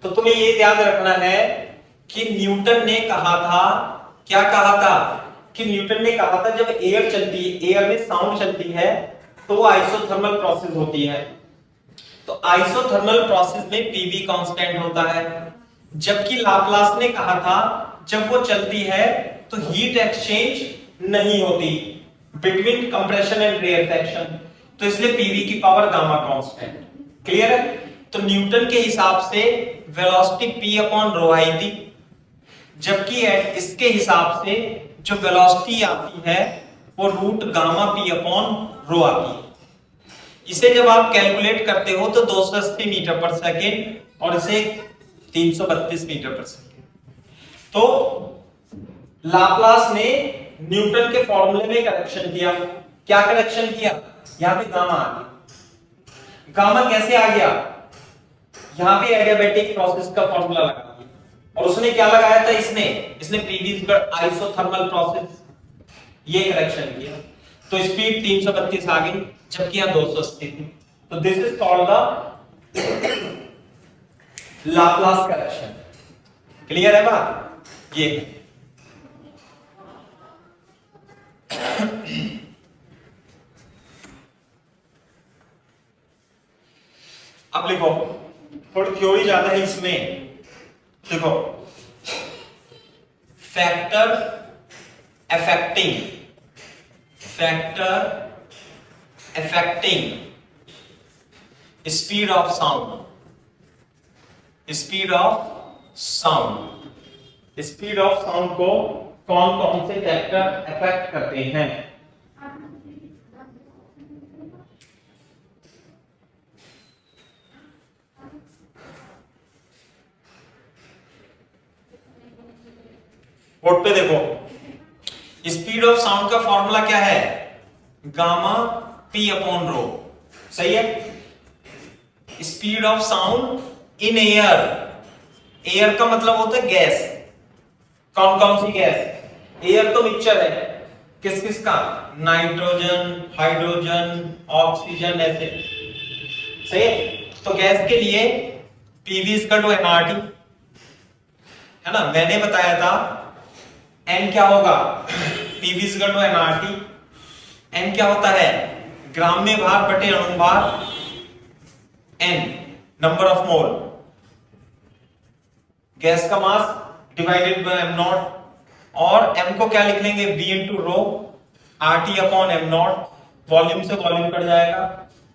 तो तुम्हें ये याद रखना है कि न्यूटन ने कहा था, क्या कहा था? कि न्यूटन ने कहा था जब एयर चलती है, एयर में साउंड चलती है तो वो आइसोथर्मल प्रोसेस होती है। तो आइसोथर्मल प्रोसेस में पीवी कांस्टेंट होता है। जबकि लाप्लास ने कहा था जब वो चलती है तो हीट एक्सचेंज नहीं होती बिटवीन कंप्रेशन एंड रेयरफैक्शन, तो इसलिए पीवी की पावर गामा कांस्टेंट। क्लियर है? तो न्यूटन के हिसाब से वेलोसिटी p अपॉन रो आई थी, जबकि इसके हिसाब से जो वेलोसिटी आती है वो root gamma p upon rho आती है। इसे जब आप कैलकुलेट करते हो तो 280 मीटर पर सेकेंड और इसे 332 मीटर पर सेकेंड। तो लाप्लास ने न्यूटन के फॉर्मूले में करेक्शन किया। क्या करेक्शन किया? यहां पे गामा आ गया। गामा कैसे आ गया? यहां पे एडियाबैटिक प्रोसेस का फॉर्मूला लगा दिया। और उसने क्या लगाया था? इसने प्रीवियस आइसोथर्मल प्रोसेस, ये करेक्शन किया। तो स्पीड 332 आ गई, जबकि यहां 280 थी। तो this is called the Laplace correction. Clear है बात? ये अब लिखो, थोड़ी थ्योरी ज्यादा है इसमें। देखो, factor affecting speed of sound, speed of sound को कौन कौन से फैक्टर अफेक्ट करते हैं? बोर्ड पे देखो, स्पीड ऑफ साउंड का फॉर्मूला क्या है? गामा पी अपॉन रो। सही है? Speed of sound in air, air का मतलब होता है गैस। कौन कौन सी गैस? एयर तो मिक्सचर है, किस किस का? नाइट्रोजन, हाइड्रोजन, ऑक्सीजन, ऐसे। सही है? तो गैस के लिए पीवी इक्वल टू एनआरटी, है ना? मैंने बताया था एन क्या होगा? PV equal to nRT. N क्या होता है? ग्राम में भार बटे अणुभार, n number of mole. Gas का mass divided by M nought, और m को क्या लिख लेंगे v into rho RT upon M nought, volume से वॉल्यूम कट जाएगा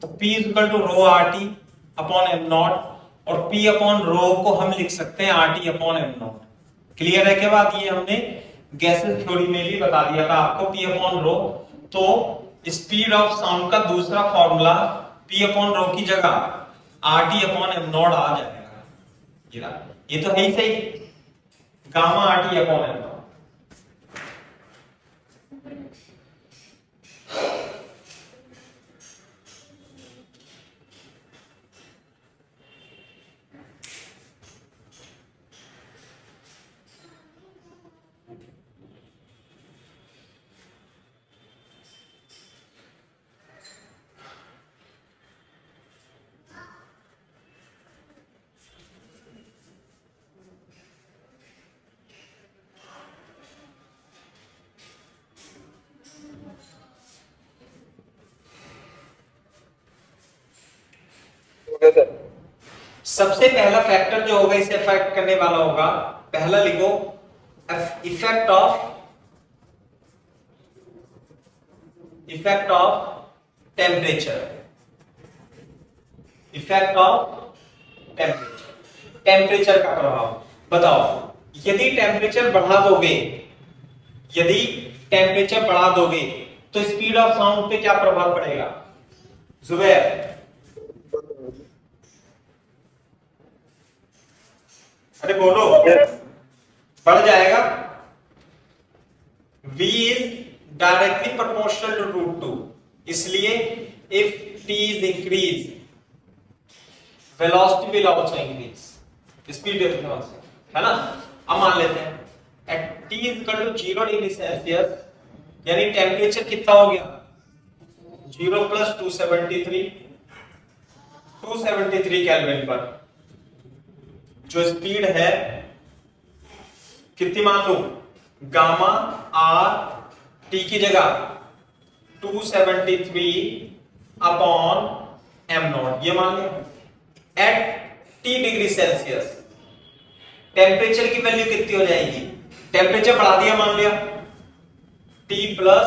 तो p equal to rho RT upon M nought, और p अपॉन रो को हम लिख सकते हैं RT upon M nought. Clear है क्या बात? ये हमने गैसेस थ्योरी में भी बता दिया था आपको, p अपॉन रो। तो स्पीड ऑफ साउंड का दूसरा फॉर्मूला p अपॉन रो की जगह RT अपॉन एम नॉट आ जाएगा। ये तो है ही सही, gamma RT upon M not. Okay sir. सबसे पहला फैक्टर जो होगा इसे अफेक्ट करने वाला होगा, पहला लिखो effect of temperature. Effect of temperature का प्रभाव बताओ। यदि टेम्परेचर बढ़ा दोगे तो स्पीड ऑफ साउंड पे क्या प्रभाव पड़ेगा जुबैर? अरे बोलो। बढ़ जाएगा। v is directly proportional to root 2, इसलिए if t is increase, velocity will also increase, speed है ना। अब मान लेते हैं at t is equal to 0 degree Celsius, यानी टेम्परेचर कितना हो गया 0 प्लस 273 केल्विन पर जो स्पीड है कितनी मान लो, गामा आर टी की जगह 273 अपॉन एम नॉट, ये मान लिया। At T degree Celsius temperature की वैल्यू कितनी हो जाएगी, टेम्परेचर बढ़ा दिया मान लिया टी प्लस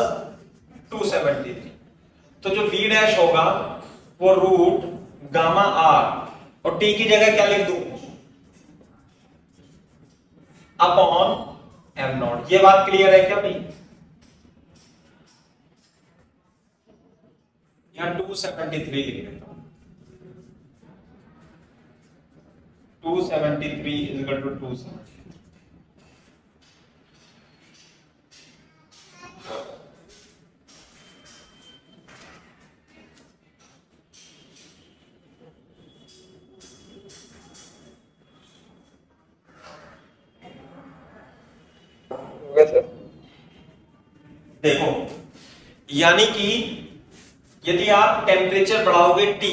273, तो जो वी डैश होगा वो रूट गामा आर और टी की जगह क्या लिख दूं अपॉन एम नॉट। ये बात क्लियर है क्या भाई? यहां 273 लिख देता हूं, 273 इज इक्वल टू 273। देखो यानी कि यदि आप टेम्परेचर बढ़ाओगे टी,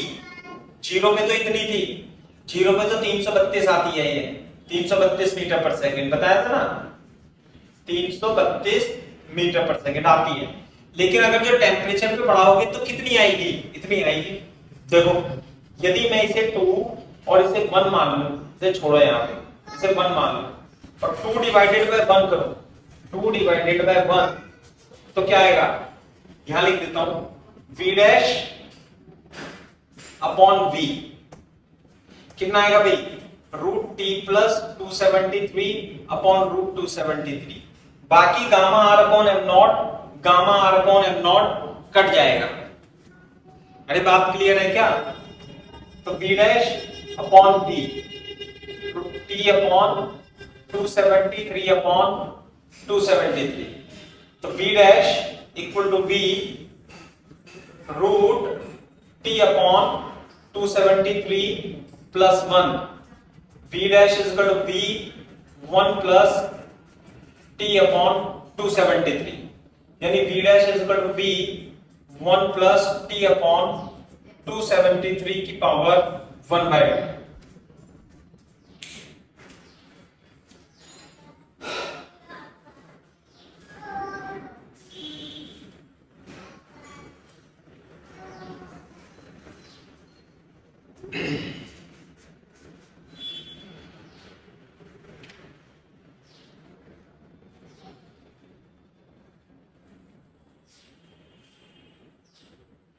जीरो पे तो इतनी थी, जीरो पे तो 332 आती है, ये 332 मीटर पर सेकंड बताया था ना, 332 मीटर पर सेकंड आती है। लेकिन अगर जो टेम्परेचर पे बढ़ाओगे तो कितनी आएगी, इतनी आएगी। देखो यदि मैं इसे 2 और इसे 1 मान लूं, इसे छोड़ो यहां पे, इसे 1 मान लूं और 2 डिवाइडेड बाय 1 करो, 2 डिवाइडेड बाय 1 तो क्या आएगा, यहां लिख देता हूं v डैश अपॉन v कितना आएगा भाई, root T plus 273 upon root 273, बाकी gamma R upon M not, gamma R upon M not cut जाएगा। अरे बात क्लियर है क्या? तो v dash upon v root T upon 273 upon 273, तो v dash equal to v root t upon 273 plus 1, v dash is equal to v 1 plus t upon 273, यानी v dash is equal to v 1 plus t upon 273 की पावर 1/2।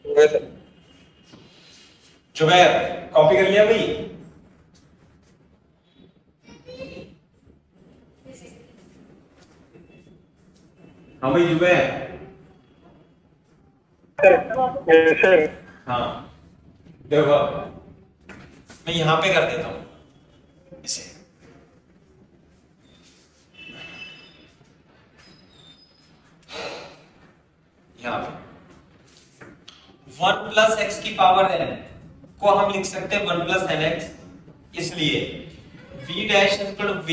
हो गया सर। जुबैर कॉपी कर लिया भाई? हाँ भाई जुबैर। सर हाँ देखो मैं यहां पे कर देता हूं इसे। यहां पे 1 प्लस एक्स की पावर n को हम लिख सकते हैं 1 प्लस एन एक्स, इसलिए v dash equal to v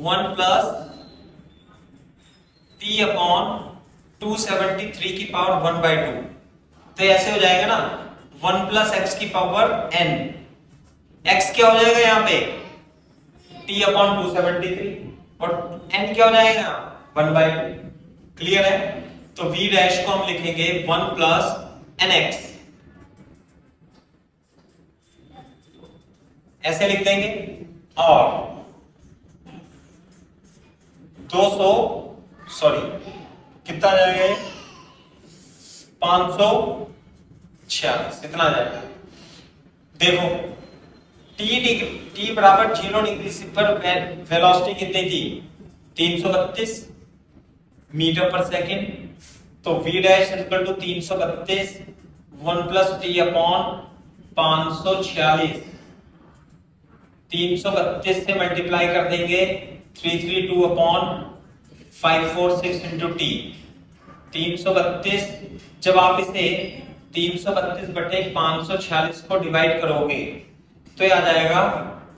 1 plus t upon 273 की पावर 1/2। तो ऐसे हो जाएगा ना 1 प्लस एक्स की पावर n, x क्या हो जाएगा यहाँ पे t अपॉन 273 और n क्या हो जाएगा 1/2। क्लियर है? तो v डैश को हम लिखेंगे 1 प्लस nx, ऐसे लिख देंगे। और 200 सॉरी कितना आ जाएगा ये 546 इतना आ जाएगा। देखो t बराबर 0 डिग्री पर वेलोसिटी कितनी थी 332 मीटर पर सेकंड। तो v dash equal to 332 1 plus T upon 546। 332 से मल्टीप्लाई कर देंगे 332 अपॉन 546 इंटू टी। 332 जब आप इसे 332 बटे 546 को डिवाइड करोगे तो ये आ जाएगा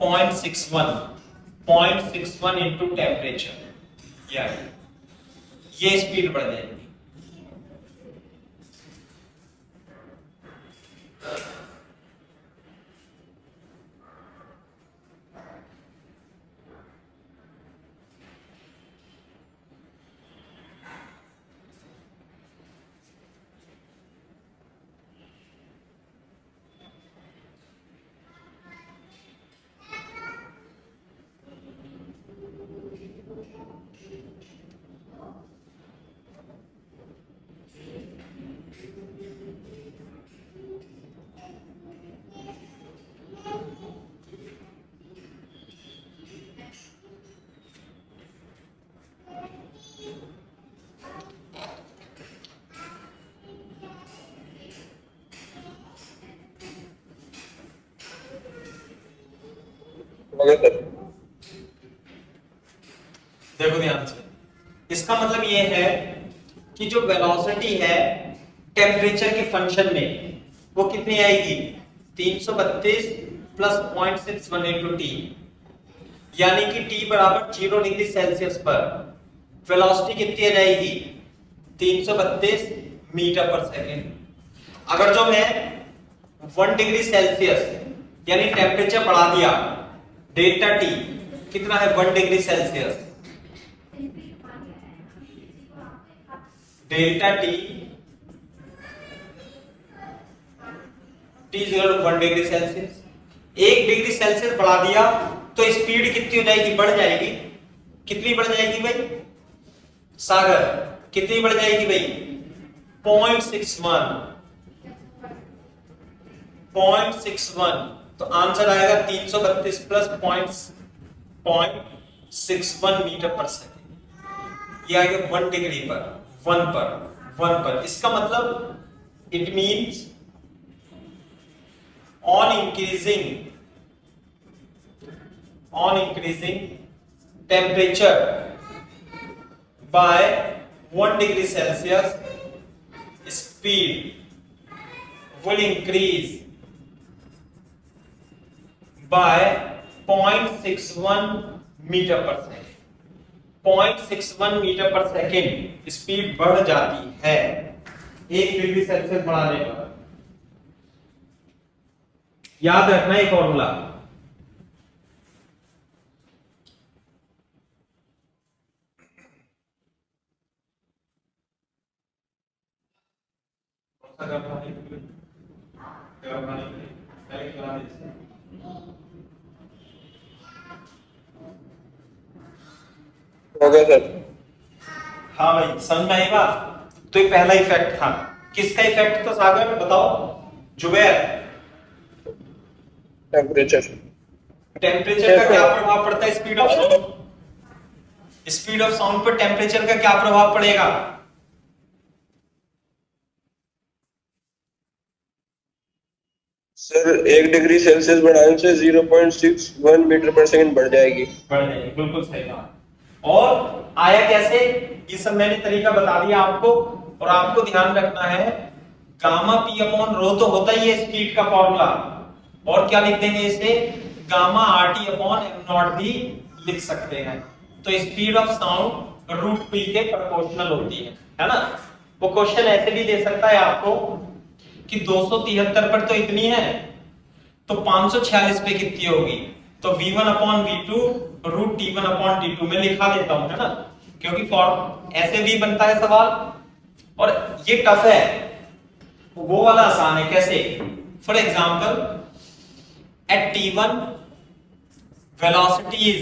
0.61 इंटू टेम्परेचर, ये स्पीड बढ़ जाएगी। हो गया सर। देखो ध्यान से, इसका मतलब ये है कि जो वेलोसिटी है टेम्परेचर के फंक्शन में वो कितनी आएगी 332 प्लस 0.61 इंटू टी, यानी कि t बराबर 0 डिग्री सेल्सियस पर वेलोसिटी कितनी आ जाएगी 332 मीटर पर सेकंड। अगर जो मैं 1 डिग्री सेल्सियस यानी टेम्परेचर बढ़ा दिया डेल्टा टी कितना है 1 degree Celsius, delta T T is 1 degree Celsius. 1 degree Celsius बढ़ा दिया तो स्पीड कितनी हो जाएगी बढ़ जाएगी। कितनी बढ़ जाएगी भाई सागर, कितनी बढ़ जाएगी भाई 0.61। तो आंसर आएगा 332 प्लस 0.61 मीटर पर सेकेंड। ये आ गया 1 डिग्री पर 1 पर। इसका मतलब it means on increasing temperature by 1 degree Celsius, speed will increase by 0.61 metre पर सेकेंड। 0.61 मीटर पर सेकेंड स्पीड बढ़ जाती है 1 डिग्री सेल्सियस बढ़ाने पर। याद रखना ये फॉर्मूला। हो गया सर। हाँ भाई समझ में आई बात। तो ये पहला इफेक्ट था किसका इफेक्ट था सागर, बताओ जुबैर? टेम्परेचर। टेम्परेचर का क्या प्रभाव पड़ता है speed of sound? Speed of sound पर टेम्परेचर का क्या प्रभाव पड़ेगा? सर 1 डिग्री सेल्सियस बढ़ाने से 0.61 मीटर पर सेकंड बढ़ जाएगी। बढ़ जाएगी, बिल्कुल सही बात। और आया कैसे, ये सब मैंने तरीका बता दिया आपको। और आपको ध्यान रखना है गामा पी अपॉन रो तो होता ही है स्पीड का फॉर्मूला, और क्या लिख देंगे इसे, gamma R T upon M naught भी लिख सकते हैं। तो speed of sound root P के प्रोपोर्शनल होती है ना। वो क्वेश्चन ऐसे भी दे सकता है आपको कि 273 पर तो इतनी है, तो 546 पे कितनी होगी, तो v1 upon v2 root t1 upon t2 में लिखा देता हूं, है ना, क्योंकि फॉर्म ऐसे भी बनता है सवाल। और ये टफ है, वो वाला आसान है। कैसे, for example at t1 velocity is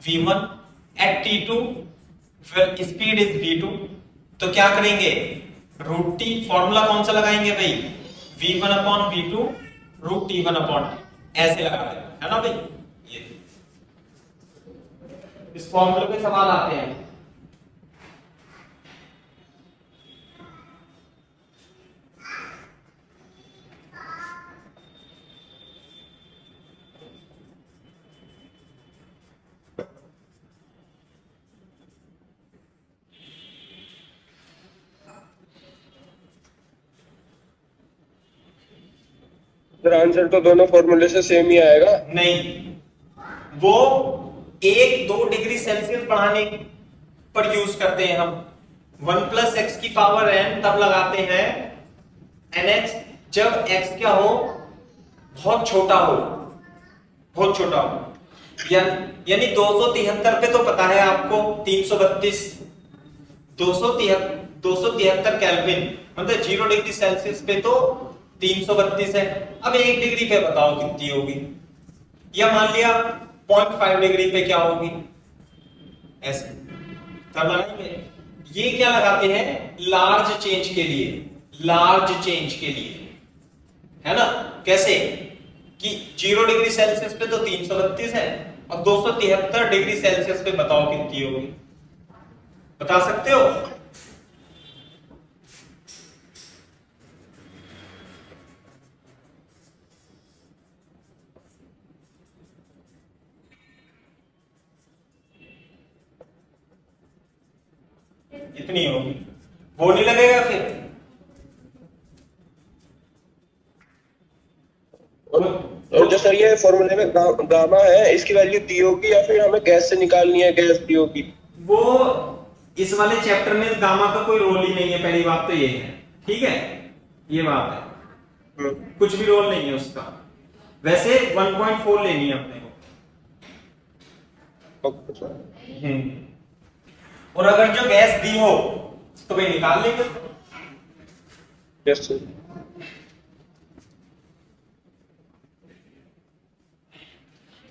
v1, at t2 speed is v2, तो क्या करेंगे, रूट टी, फॉर्मूला कौन सा लगाएंगे भाई, v1 upon v2 root t1 upon, ऐसे लगा देंगे, है ना भाई। ये इस फॉर्मूले पे सवाल आते हैं। सर आंसर तो दोनों फॉर्मूले से सेम ही आएगा। नहीं, वो 1-2 डिग्री सेल्सियस बढ़ाने पर यूज करते हैं हम। 1 प्लस एक्स की पावर n तब लगाते हैं nx जब x क्या हो, बहुत छोटा हो, बहुत छोटा हो। यानी 273 पे तो पता है आपको 332, 273 केल्विन, मतलब 0 डिग्री सेल्सियस पे तो 332 है। अब 1 डिग्री पे बताओ कितनी होगी, या मान लिया 0.5 डिग्री पे क्या होगी, ऐसे तब लगाएंगे। ये क्या लगाते हैं, लार्ज चेंज के लिए, लार्ज चेंज के लिए, है ना। कैसे कि 0 डिग्री सेल्सियस पे तो 332 है, और 273 डिग्री सेल्सियस पे बताओ कितनी होगी, बता सकते हो? इतनी होगी, वो नहीं लगेगा फिर। और जो सर ये फॉर्मूले में गामा है, इसकी वैल्यू दी होगी या फिर हमें गैस से निकालनी है, गैस दी होगी? वो इस वाले चैप्टर में गामा का कोई रोल ही नहीं है, पहली बात तो ये है, ठीक है, ये बात है, कुछ भी रोल नहीं है उसका। वैसे 1.4 लेनी है अपने को। और अगर जो गैस दी हो तो भाई निकाल लेंगे। Yes sir.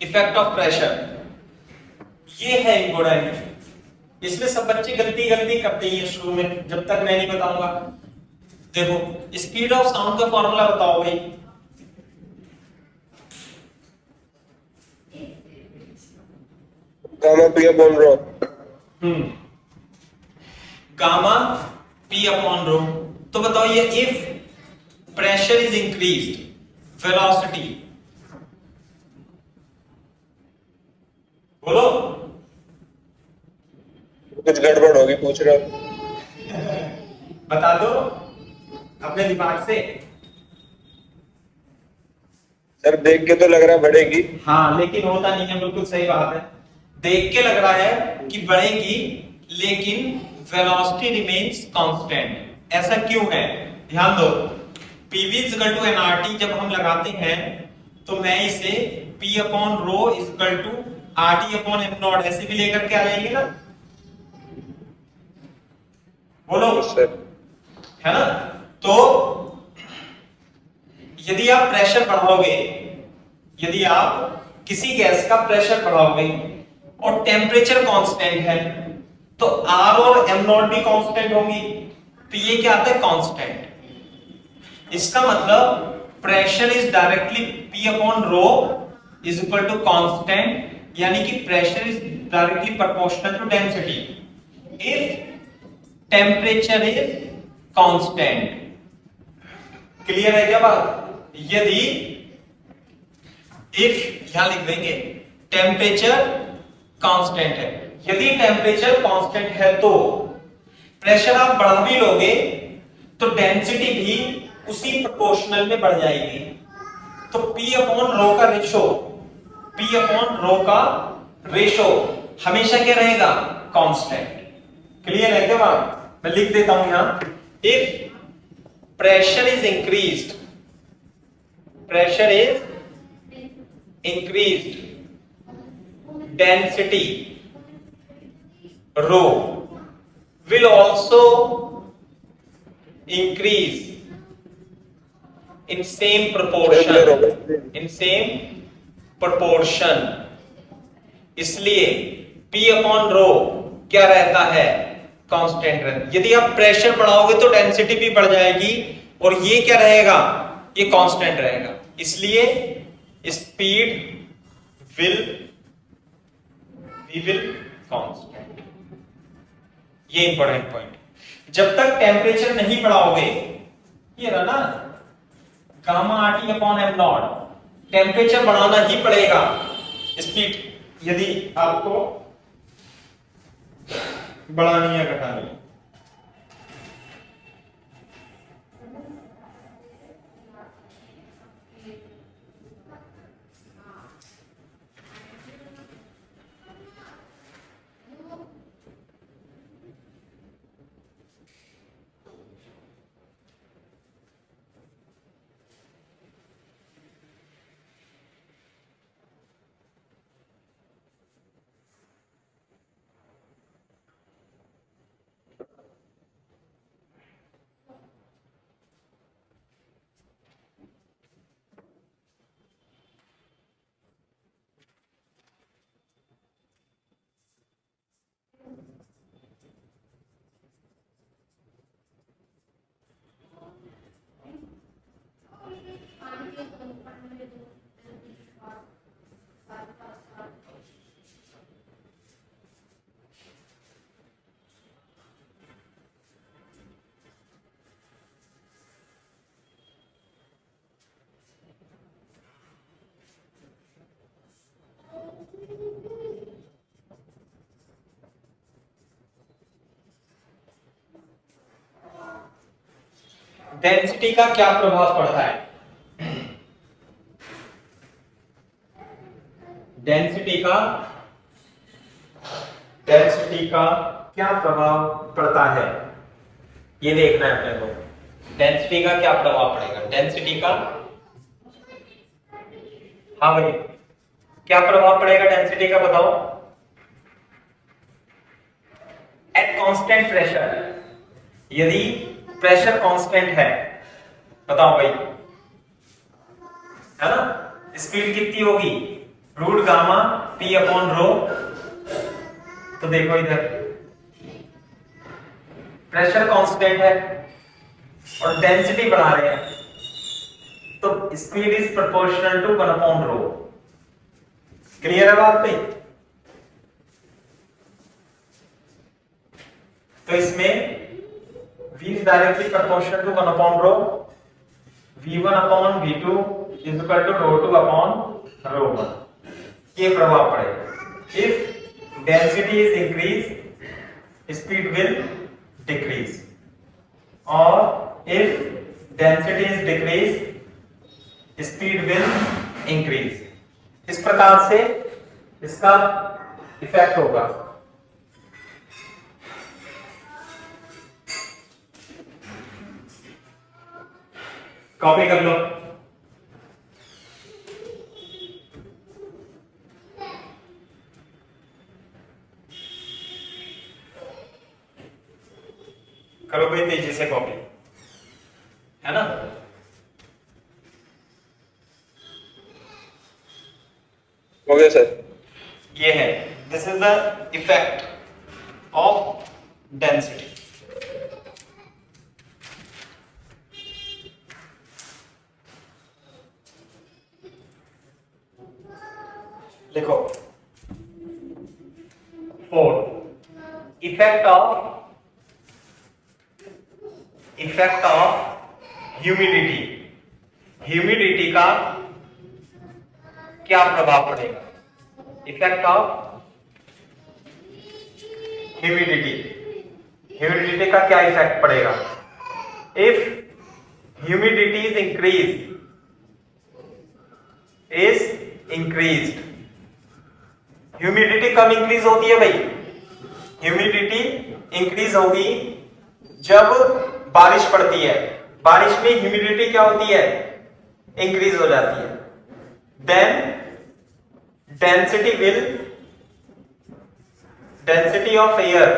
Effect of pressure, ये है इंपॉर्टेंट। इसमें सब बच्चे गलती करते हैं शुरू में, जब तक मैं नहीं बताऊंगा। देखो स्पीड ऑफ साउंड का फॉर्मूला बताओ भाई, गामा पी अपॉन रो। Gamma P upon rho. तो बताओ ये if pressure is increased velocity, बोलो कुछ गड़बड़ होगी पूछ रहा हूँ। बता दो अपने दिमाग से। सर देख के तो लग रहा है बढ़ेगी। हाँ लेकिन होता नहीं है, बिल्कुल सही बात है। देख के लग रहा है कि बढ़ेगी, लेकिन वेलोसिटी रिमेन्स कांस्टेंट। ऐसा क्यों है, ध्यान दो। PV इक्वल टू nRT जब हम लगाते हैं तो मैं इसे P upon rho equal to RT upon m naught ऐसे भी लेकर के आ जाएंगे ना, बोलो सर। है ना। तो यदि आप प्रेशर बढ़ाओगे, यदि आप किसी गैस का प्रेशर बढ़ाओगे और टेम्परेचर कांस्टेंट है, तो R और m नॉट भी कांस्टेंट होंगी, तो ये क्या आता है, कांस्टेंट। इसका मतलब pressure is directly P upon rho is equal to constant, यानी कि pressure is directly proportional to density if temperature is constant. Clear है क्या बात? यदि इफ यहां लिख देंगे टेम्परेचर कांस्टेंट है, यदि टेम्परेचर कांस्टेंट है तो प्रेशर आप बढ़ा भी लोगे तो डेंसिटी भी उसी प्रोपोर्शनल में बढ़ जाएगी। तो P अपॉन रो का रेशो, P अपॉन रो का रेशो हमेशा क्या रहेगा, कांस्टेंट। क्लियर है क्या बात? मैं लिख देता हूं यहां, if pressure is increased, pressure is increased, density rho will also increase in same proportion, इसलिए P अपॉन रो क्या रहता है, कांस्टेंट रहता। यदि आप प्रेशर बढ़ाओगे तो डेंसिटी भी बढ़ जाएगी और ये क्या रहेगा, ये कांस्टेंट रहेगा, इसलिए स्पीड विल कांस्टेंट। ये इंपॉर्टेंट पॉइंट। जब तक टेम्परेचर नहीं बढ़ाओगे, ये रहा ना gamma RT upon M not, temperature बढ़ाना ही पड़ेगा स्पीड, यदि आपको बढ़ानी है घटानी है। डेंसिटी का क्या प्रभाव पड़ता है, डेंसिटी का क्या प्रभाव पड़ता है, ये देखना है अपने को। डेंसिटी का क्या प्रभाव पड़ेगा, डेंसिटी का, हाँ भाई क्या प्रभाव पड़ेगा डेंसिटी का, बताओ। एट कांस्टेंट प्रेशर, यदि प्रेशर कांस्टेंट है, बताओ भाई, है ना, स्पीड कितनी होगी, root gamma P upon rho. तो देखो इधर प्रेशर कांस्टेंट है और डेंसिटी बढ़ा रहे हैं, तो speed is proportional to 1 upon rho. Clear है बात पे? तो इसमें V is directly proportional to 1 upon rho, V1 upon V2 is equal to rho 2 upon rho 1। ये प्रभाव पड़ेगा। If density is increased, speed will decrease, और if density is decreased, speed will increase। इस प्रकार से इसका इफेक्ट होगा। कॉपी कर लो। करो भाई तेजी से कॉपी, है ना। हो गया सर। ये है, this is the effect of density. देखो 4 इफेक्ट ऑफ ह्यूमिडिटी, ह्यूमिडिटी का क्या प्रभाव पड़ेगा, इफेक्ट ऑफ ह्यूमिडिटी, ह्यूमिडिटी का क्या इफेक्ट पड़ेगा। If humidity is increased, humidity कब इंक्रीज होती है भाई, ह्यूमिडिटी इंक्रीज होगी जब बारिश पड़ती है, बारिश में ह्यूमिडिटी क्या होती है, इंक्रीज हो जाती है। Then density of air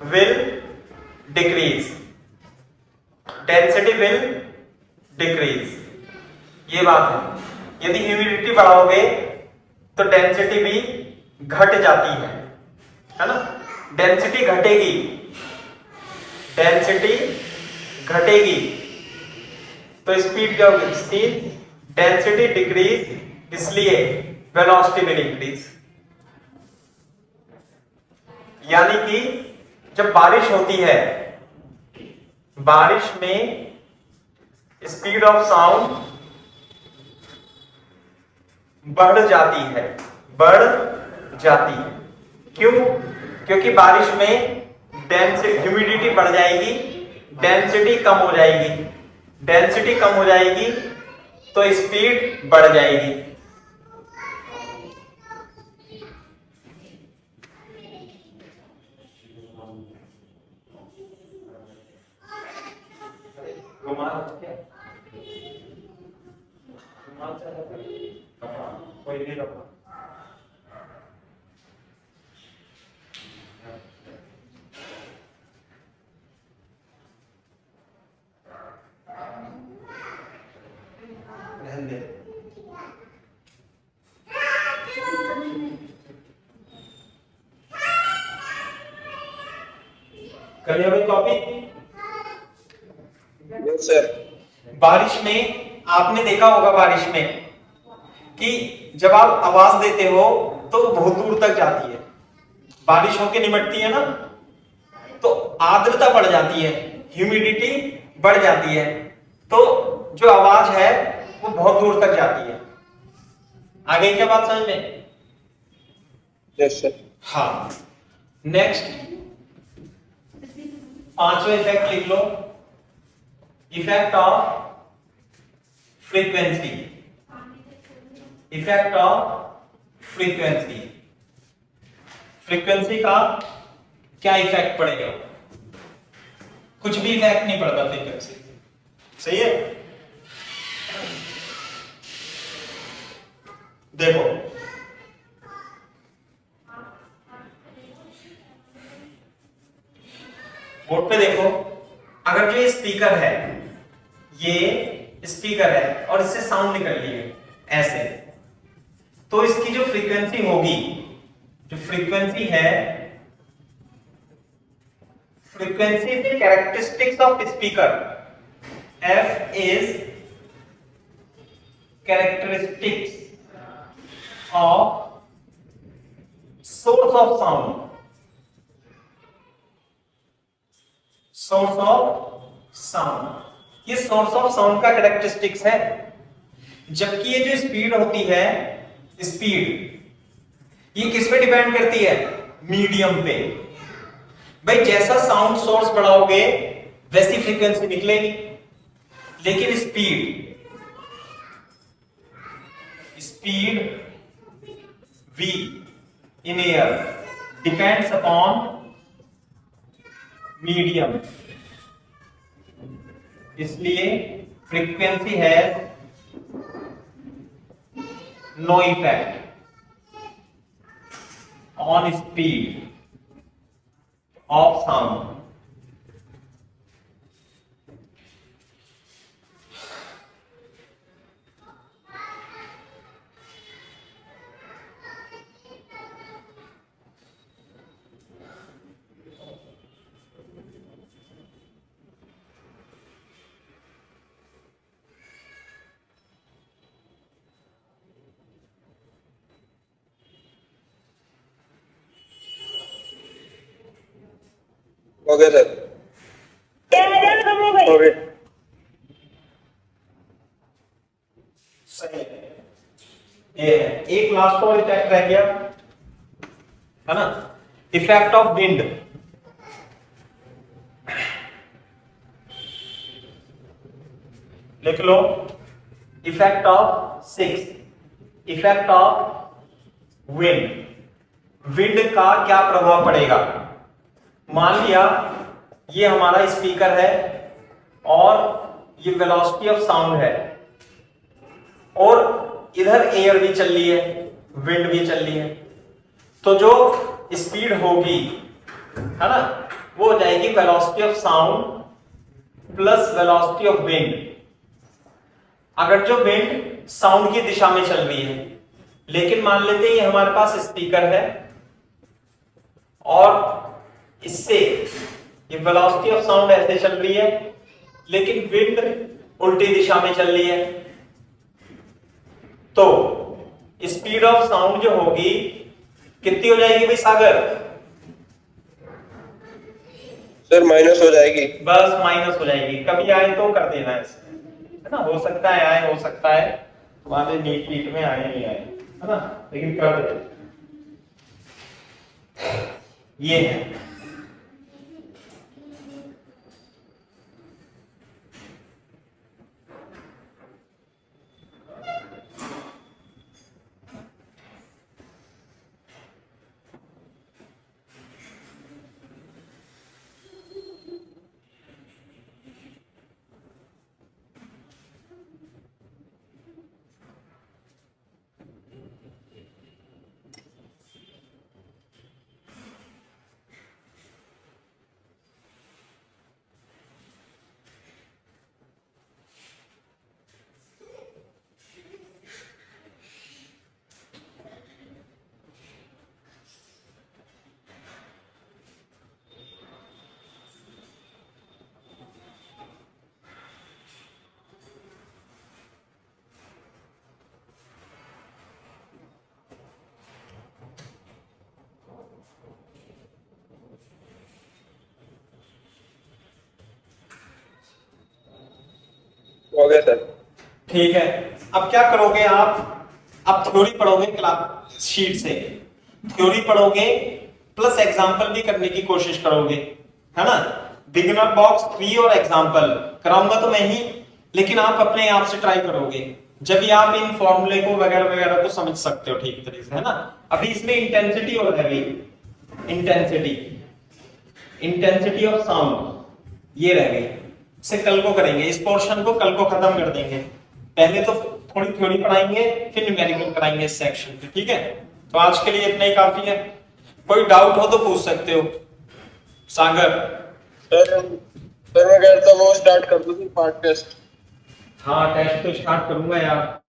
will decrease, density will decrease, ये बात है। यदि ह्यूमिडिटी बढ़ाओगे तो डेंसिटी भी घट जाती है ना, डेंसिटी घटेगी, डेंसिटी घटेगी तो स्पीड क्या होगी, स्पीड, डेंसिटी डिक्रीज, इसलिए वेलोसिटी विल इंक्रीज। यानी कि जब बारिश होती है, बारिश में स्पीड ऑफ साउंड बढ़ जाती है, बढ़ जाती है। क्यों? क्योंकि बारिश में डेंसिटी, ह्यूमिडिटी बढ़ जाएगी, डेंसिटी कम हो जाएगी, डेंसिटी कम हो जाएगी तो स्पीड बढ़ जाएगी। कोई नहीं रखा। रहने दे। कर लिया भाई कॉपी? Yes sir. बारिश में आपने देखा होगा, बारिश में कि जब आप आवाज देते हो तो बहुत दूर तक जाती है, बारिश होके निमटती है ना, तो आर्द्रता बढ़ जाती है, ह्यूमिडिटी बढ़ जाती है, तो जो आवाज है वो बहुत दूर तक जाती है। आ गई क्या बात समझ में? Yes sir. हाँ, नेक्स्ट 5वां इफेक्ट लिख लो, effect of frequency, effect of frequency, frequency का क्या इफेक्ट पड़ेगा? कुछ भी इफेक्ट नहीं पड़ता फ्रीक्वेंसी, सही है। देखो बोर्ड पे देखो, अगर जो ये स्पीकर है, ये स्पीकर है और इससे साउंड निकल रही है ऐसे, तो इसकी जो फ्रीक्वेंसी होगी, जो फ्रीक्वेंसी है, frequency is the characteristics of speaker, F is characteristics of source of sound, source of sound, ये सोर्स ऑफ साउंड का कैरेक्टरिस्टिक्स है। जबकि ये जो स्पीड होती है, स्पीड ये किस पे डिपेंड करती है, मीडियम पे। भाई जैसा साउंड सोर्स बढ़ाओगे वैसी फ्रीक्वेंसी निकलेगी, लेकिन speed v in air depends upon medium, इसलिए फ्रीक्वेंसी है no effect on speed of sound. हो गया सर। हो गया। सही है। ये है। एक लास्ट और इफेक्ट रह गया है ना, इफेक्ट ऑफ विंड। लिख लो, effect of 6, effect of wind. Wind का क्या प्रभाव पड़ेगा। मान लिया ये हमारा स्पीकर है और ये वेलोसिटी ऑफ साउंड है और इधर एयर भी चल रही है, विंड भी चल रही है, तो जो स्पीड होगी है ना वो हो जाएगी velocity of sound plus velocity of wind. अगर जो विंड साउंड की दिशा में चल रही है, लेकिन मान लेते हैं ये हमारे पास स्पीकर है और इससे ये वेलोसिटी ऑफ साउंड ऐसे चल रही है लेकिन विंड उल्टी दिशा में चल रही है, तो स्पीड ऑफ साउंड जो होगी कितनी हो जाएगी भाई सागर। सर माइनस हो जाएगी। बस माइनस हो जाएगी। कभी आए तो कर देना ऐसे, है ना, हो सकता है आए, हो सकता है तुम्हारे नीट नीट में आए नहीं आए, है ना, लेकिन कर दे। ये है हो गया सर। ठीक है। अब क्या करोगे आप, अब थ्योरी पढ़ोगे क्लास शीट से, थ्योरी पढ़ोगे प्लस एग्जाम्पल भी करने की कोशिश करोगे, है ना। बिगिनर बॉक्स 3 और एग्जाम्पल कराऊंगा तो मैं ही, लेकिन आप अपने आप से ट्राई करोगे जब भी आप इन फॉर्मूले को वगैरह वगैरह को समझ सकते हो ठीक तरीके से, है ना। अभी इसमें इंटेंसिटी और है, इंटेंसिटी ऑफ साउंड ये रह गई, से कल को करेंगे, इस पोर्शन को कल को खत्म कर देंगे। पहले तो थोड़ी थ्योरी पढ़ाएंगे फिर न्यूमेरिकल कराएंगे इस सेक्शन पे, ठीक है। तो आज के लिए इतना ही काफी है। कोई डाउट हो तो पूछ सकते हो सागर। सर मैं कहता हूँ वो स्टार्ट कर दो पार्ट टेस्ट। हाँ टेस्ट तो स्टार्ट करूंगा यार।